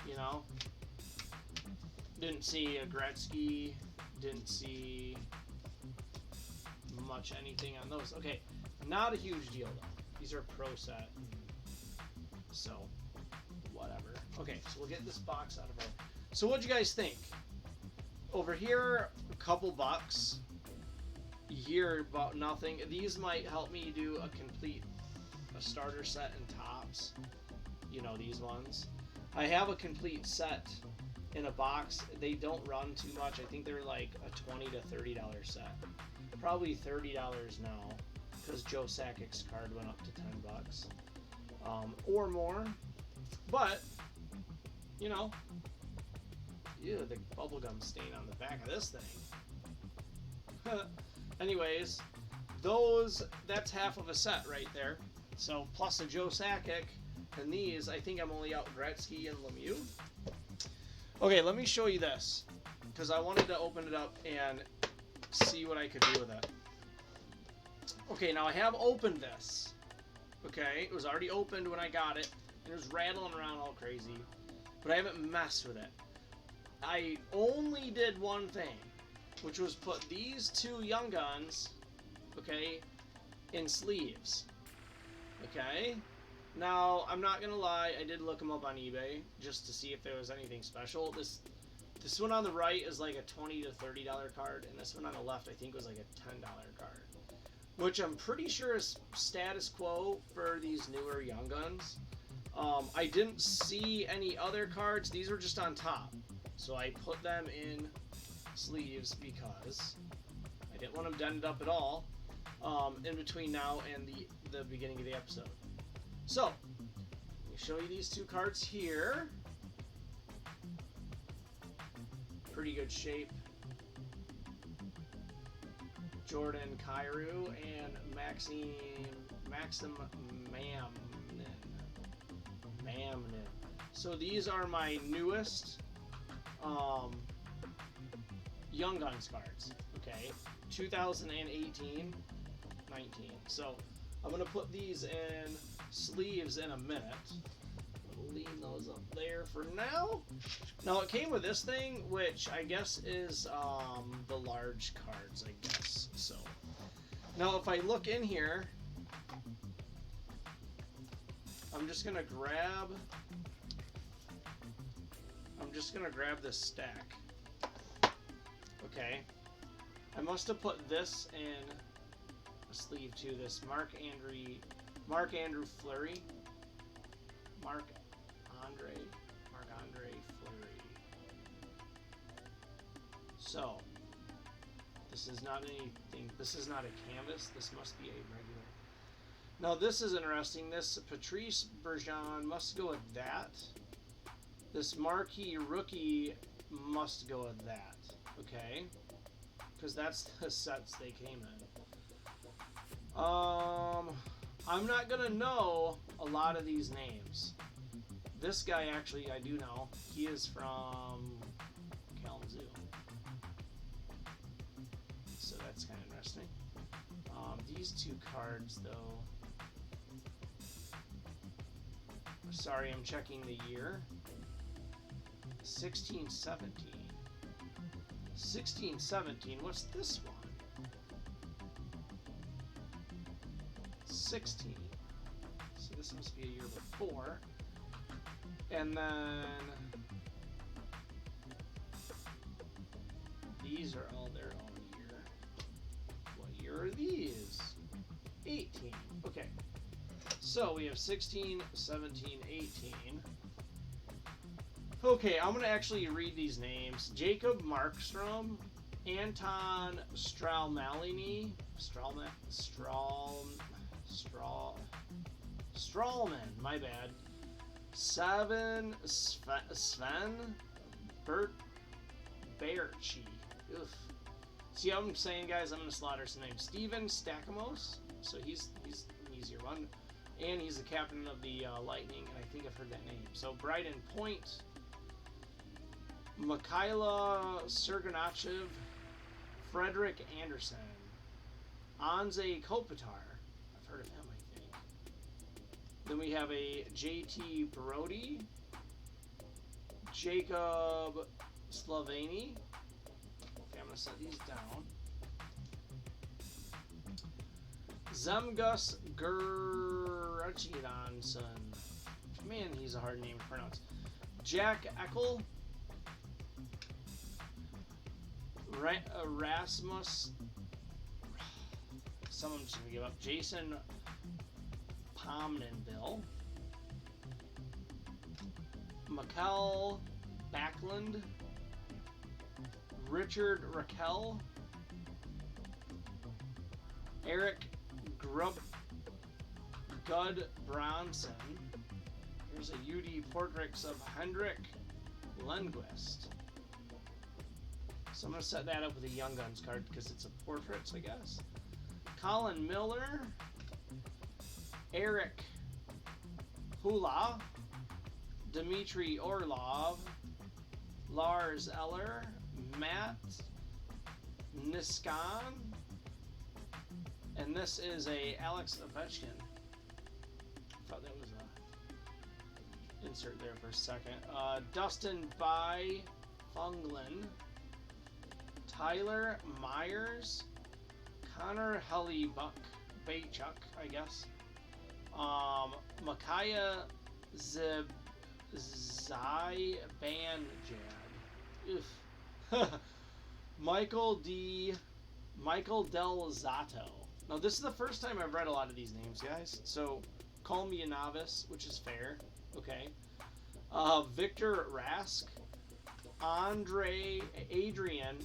You know? Didn't see a Gretzky. Didn't see much anything on those. Okay, not a huge deal though. These are pro set. So, whatever. Okay, so we'll get this box out of our... So what'd you guys think? Over here, a couple bucks. Here, about nothing. These might help me do a starter set and tops. You know, these ones. I have a complete set in a box. They don't run too much. I think they're like a $20 to $30 set. Probably $30 now, because Joe Sakic's card went up to 10 bucks. Or more. But, you know, ew, the bubblegum stain on the back of this thing. Anyways, that's half of a set right there. So, plus a Joe Sakic, and these, I think I'm only out Gretzky and Lemieux. Okay, let me show you this, because I wanted to open it up and see what I could do with it. Okay, now I have opened this. Okay, it was already opened when I got it, and it was rattling around all crazy, but I haven't messed with it. I only did one thing, which was put these two Young Guns, okay, in sleeves. Okay? Now, I'm not gonna lie, I did look them up on eBay just to see if there was anything special. This one on the right is like a $20 to $30 card, and this one on the left I think was like a $10 card, which I'm pretty sure is status quo for these newer Young Guns. I didn't see any other cards. These were just on top, so I put them in sleeves because I didn't want them dented up at all in between now and the beginning of the episode. So, let me show you these two cards here. Pretty good shape. Jordan Kyrou and Maxim Mamnin. So these are my newest Young Guns cards. Okay, 2018, 19. So I'm gonna put these in sleeves in a minute. I'll leave those up there for now. Now it came with this thing, which I guess is the large cards, I guess. So now if I look in here, I'm just gonna grab this stack. Okay, I must have put this in a sleeve too. This Mark Andrew Fleury. Mark Andre Fleury. So this is not anything. This is not a canvas. This must be a regular. Now this is interesting. This Patrice Bergeron must go with that. This Marquee Rookie must go with that. Okay, because that's the sets they came in. I'm not gonna know a lot of these names. This guy actually I do know. He is from Kalamazoo, so that's kind of interesting. These two cards, though. Sorry, I'm checking the year. 1617. 1617. What's this one? 16. So this must be a year before. And then these are all their own year. here are these. 18. Okay. So we have 16, 17, 18. Okay, I'm going to actually read these names. Jacob Markstrom, Anton Stralmalini, Strawman, my bad. Sven Bert Berchi. See how I'm saying, guys? I'm going to slaughter some names. Steven Stakamos, so he's an easier one. And he's the captain of the Lightning, and I think I've heard that name. So Bryden Point, Mikhaila Serganachev, Frederick Anderson, Anze Kopitar. I've heard of him, I think. Then we have a JT Brody, Jacob Sloveni. Okay, I'm going to set these down. Zemgus Gurchidanson. Man, he's a hard name to pronounce. Jack Eckel. Rasmus. Someone's just going to give up. Jason Pomnenville. Mikkel Backlund. Richard Raquel. Eric Gud Bronson. Here's a UD portrait of Hendrik Lundqvist. So I'm going to set that up with a Young Guns card because it's a portraits, I guess. Colin Miller. Eric Hula. Dmitry Orlov. Lars Eller. Matt Niskan. And this is a Alex Ovechkin. I thought that was a insert there for a second. Dustin By Funglin. Tyler Myers. Connor Hellybuck. Baychuk, I guess. Micaiah Zibanjad. Michael Del Zotto. Now, this is the first time I've read a lot of these names, guys. So, call me a novice, which is fair. Okay. Victor Rask. Adrian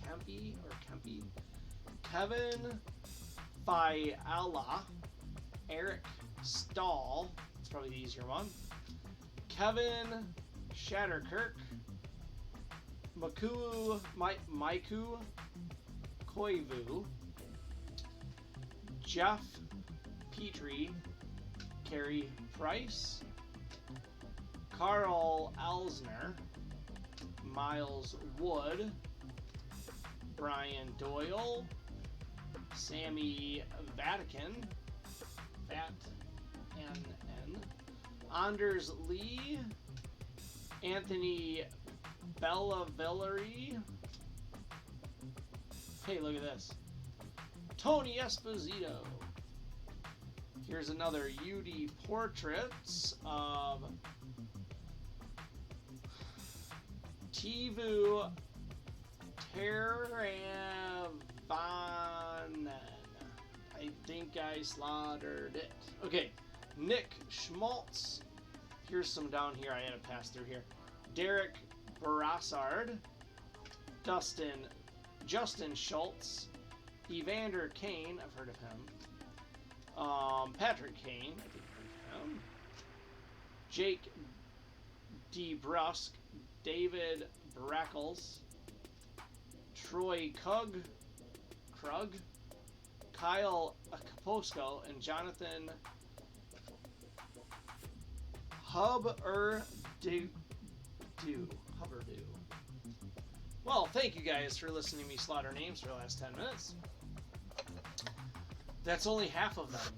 Kempe. Kevin Fiala. Eric Stahl. That's probably the easier one. Kevin Shatterkirk. Maiku Koivu. Jeff Petrie. Carey Price. Carl Alsner. Miles Wood. Brian Doyle. Sammy Vatican. Anders Lee. Anthony Bellavillari. Hey, look at this. Tony Esposito. Here's another UD portraits of Tivu Teravanen. I think I slaughtered it. Okay, Nick Schmaltz. Here's some down here I had to pass through here. Derek Brassard. Justin Schultz. Evander Kane, I've heard of him. Patrick Kane, I think I've heard of him. Jake DeBrusque. David Brackles. Troy Krug. Kyle Kaposko. And Jonathan Hubbardoo. Well, thank you guys for listening to me slaughter names for the last 10 minutes. That's only half of them.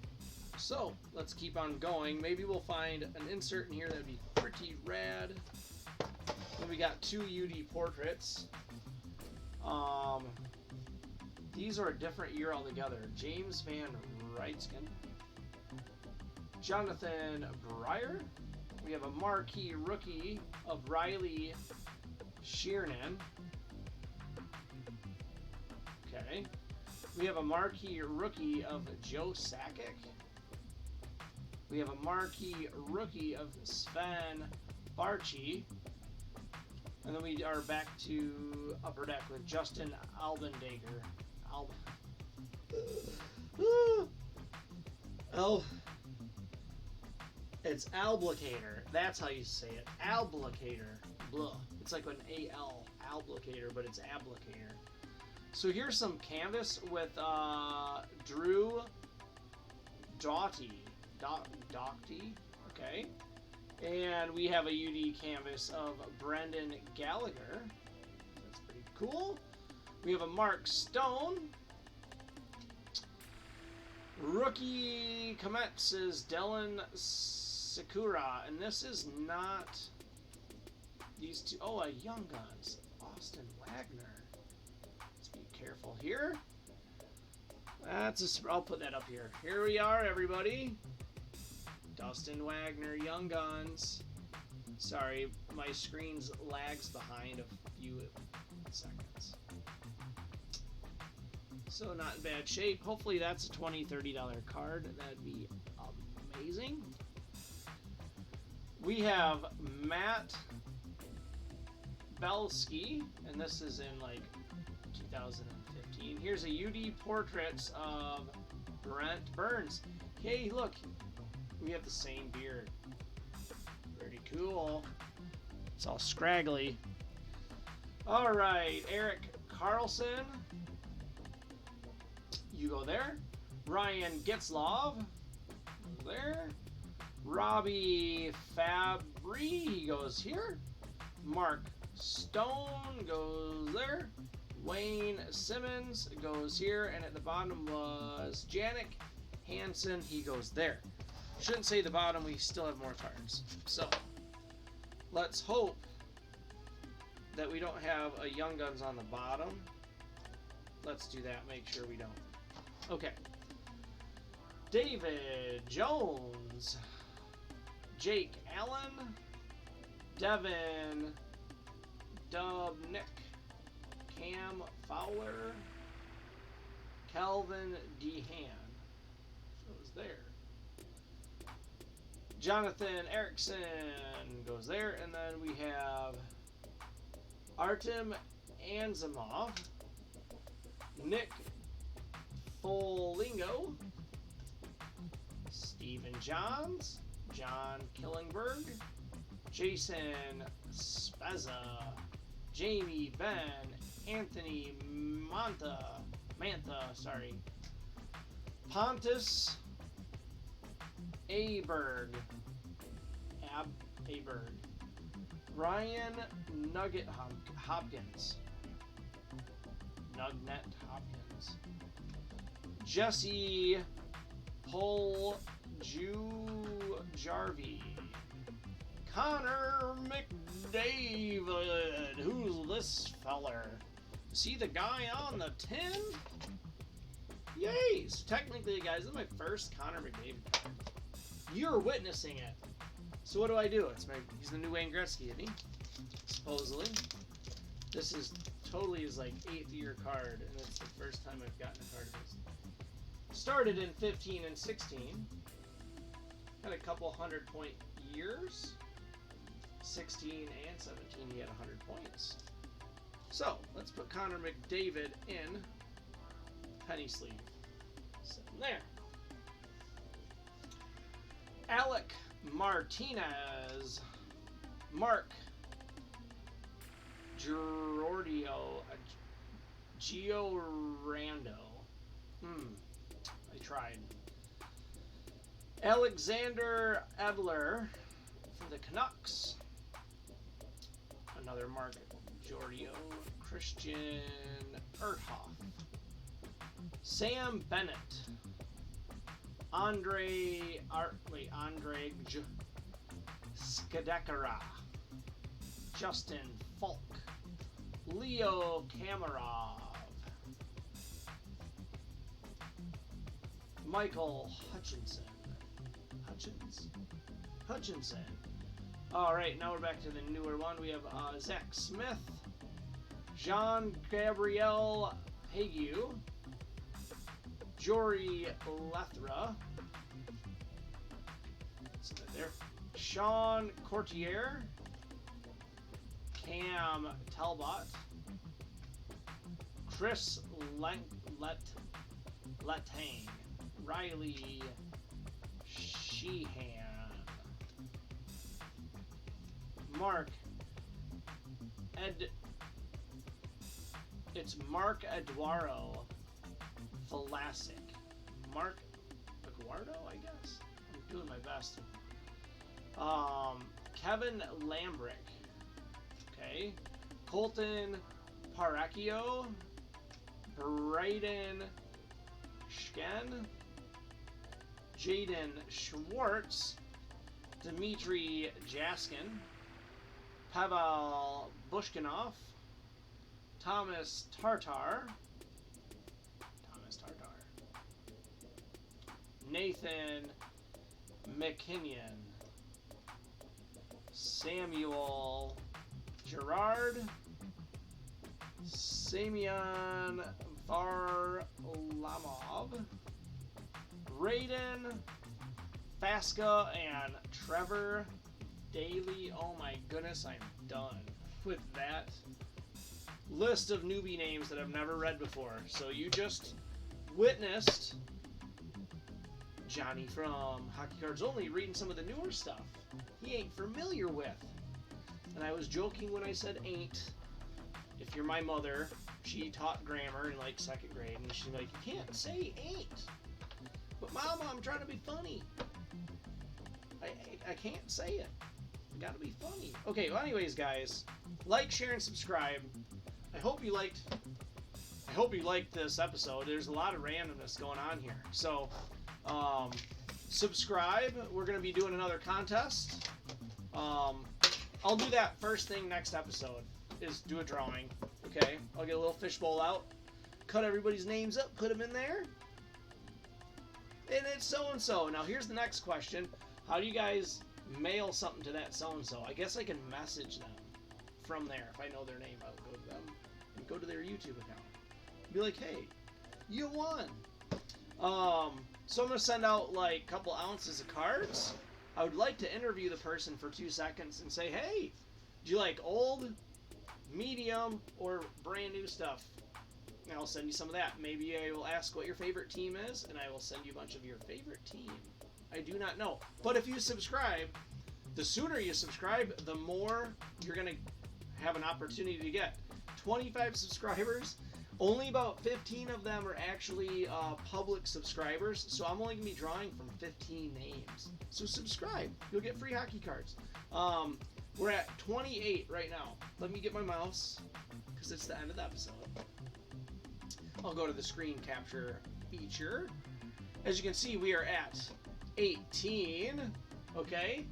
So, let's keep on going. Maybe we'll find an insert in here that'd be pretty rad. Then we got 2 UD portraits. These are a different year altogether. James Van Reitsken. Jonathan Breyer. We have a marquee rookie of Riley Sheernan. Okay. Okay. We have a marquee rookie of Joe Sakic. We have a marquee rookie of Sven Barchi. And then we are back to Upper Deck with Justin Albendager. It's Alblicator. That's how you say it. Alblicator. Blah. It's like an A-L. Alblicator, but it's Alblicator. So here's some canvas with Drew Doughty. Doughty. Okay. And we have a UD canvas of Brendan Gallagher. That's pretty cool. We have a Mark Stone. Rookie Comets is Dylan Sakura. And this is not these two. Oh, a Young Guns. Austin Wagner. Let's be careful here. I'll put that up here. Here we are, everybody. Dustin Wagner, Young Guns. Sorry, my screen's lags behind a few seconds. So not in bad shape. Hopefully that's a $20, $30 card. That'd be amazing. We have Matt Belsky, and this is in like 2015. Here's a UD Portraits of Brent Burns. Hey, look. We have the same beard. Pretty cool. It's all scraggly. All right, Eric Carlson. You go there. Ryan Getzlov. There. Robbie Fabry. He goes here. Mark Stone goes there. Wayne Simmons goes here. And at the bottom was Janik Hansen. He goes there. Shouldn't say the bottom, we still have more cards. So, let's hope that we don't have a Young Guns on the bottom. Let's do that, make sure we don't. Okay. David Jones. Jake Allen. Devin Dubnik. Cam Fowler. Calvin Dehan. Goes there. Jonathan Erickson goes there, and then we have Artem Anzimov, Nick Folingo, Stephen Johns, John Killingberg, Jason Spezza, Jamie Ben, Anthony Mantha, Pontus Aberg, Ryan Nugget Hopkins, Jesse Jarvie, Connor McDavid. Who's this feller? See the guy on the 10? Yay! So technically, guys, this is my first Connor McDavid card. You're witnessing it. So what do I do? He's the new Wayne Gretzky, isn't he? Supposedly. This is totally his like 8th year card, and it's the first time I've gotten a card of his. Started in 15 and 16. Had a couple 100-point years. 16 and 17 he had 100 points. So let's put Connor McDavid in penny sleeve. Sitting there. Alec Martinez, Mark Giordio, Giorando. I tried. Alexander Adler for the Canucks. Another Mark Giordio. Christian Erthoff. Sam Bennett. Andre Skadekara. Justin Falk. Leo Kamarov. Michael Hutchinson. Alright, now we're back to the newer one. We have Zach Smith. Jean Gabriel Hague, Jory Lethra, there, Sean Courtier, Cam Talbot, Chris Letang, Riley Sheehan, it's Mark Eduardo Velasic. Mark Eduardo, I guess. I'm doing my best. Kevin Lambrick. Okay. Colton Paracchio. Brayden Schken. Jaden Schwartz. Dmitry Jaskin. Pavel Bushkinov. Thomas Tartar. Nathan McKinnon. Samuel Gerard. Semyon Varlamov. Raiden Fasca and Trevor Daly. Oh my goodness, I'm done with that list of newbie names that I've never read before. So you just witnessed Johnny from Hockey Cards Only reading some of the newer stuff he ain't familiar with. And I was joking when I said ain't. If you're my mother, she taught grammar in like 2nd grade, and she's like, you can't say ain't. But Mama, I'm trying to be funny. I can't say it. I gotta be funny. Okay, well anyways guys, like, share, and subscribe. I hope you liked this episode. There's a lot of randomness going on here. So subscribe. We're going to be doing another contest. I'll do that first thing next episode, is do a drawing. Okay, I'll get a little fishbowl out, cut everybody's names up, put them in there, and it's so-and-so. Now here's the next question. How do you guys mail something to that so-and-so? I guess I can message them from there. If I know their name, I'll go to them and go to their YouTube account. Be like, hey, you won. So I'm going to send out like a couple ounces of cards. I would like to interview the person for 2 seconds and say, hey, do you like old, medium, or brand new stuff? And I'll send you some of that. Maybe I will ask what your favorite team is, and I will send you a bunch of your favorite team. I do not know. But if you subscribe, the sooner you subscribe, the more you're going to have an opportunity to get. 25 subscribers. Only about 15 of them are actually public subscribers, so I'm only going to be drawing from 15 names. So subscribe. You'll get free hockey cards. We're at 28 right now. Let me get my mouse, because it's the end of the episode. I'll go to the screen capture feature. As you can see, we are at 18. Okay?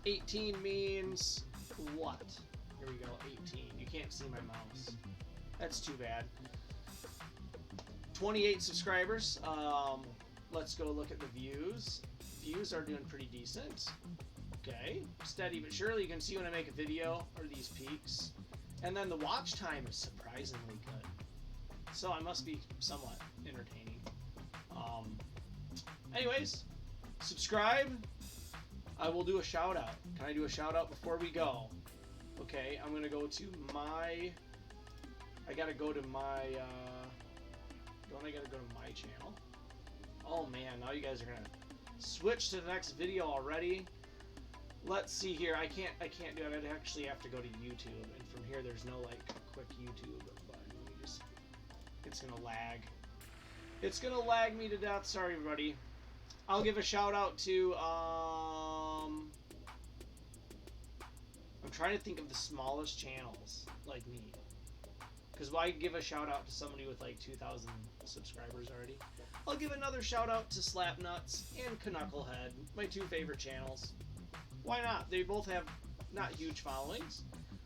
18 means what? Here we go, 18. You can't see my mouse. That's too bad. 28 subscribers. Let's go look at the views. Views are doing pretty decent. Okay, steady but surely. You can see when I make a video, or these peaks. And then the watch time is surprisingly good. So I must be somewhat entertaining. Anyways, subscribe. I will do a shout out. Can I do a shout out before we go? Okay, I'm gonna go to my... I gotta go to my, don't I gotta go to my channel? Oh man, now you guys are gonna switch to the next video already. Let's see here, I can't do it. I'd actually have to go to YouTube, and from here there's no like quick YouTube button. Let me just, it's gonna lag. It's gonna lag me to death, sorry everybody. I'll give a shout out to, I'm trying to think of the smallest channels like me. Because why give a shout out to somebody with like 2,000 subscribers already? I'll give another shout out to Slapnuts and Knucklehead, my 2 favorite channels. Why not? They both have not huge followings.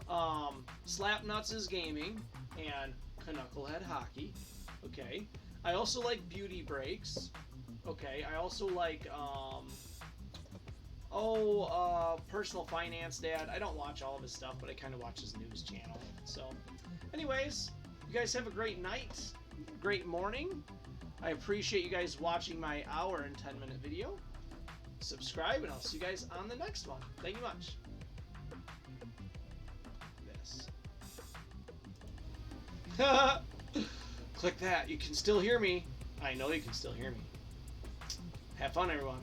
Slapnuts is gaming and Knucklehead hockey. Okay. I also like Beauty Breaks. Okay. I also like Personal Finance Dad. I don't watch all of his stuff, but I kind of watch his news channel. So, anyways, you guys have a great night, great morning. I appreciate you guys watching my hour and 10-minute video. Subscribe, and I'll see you guys on the next one. Thank you much. This. Click that. You can still hear me. I know you can still hear me. Have fun, everyone.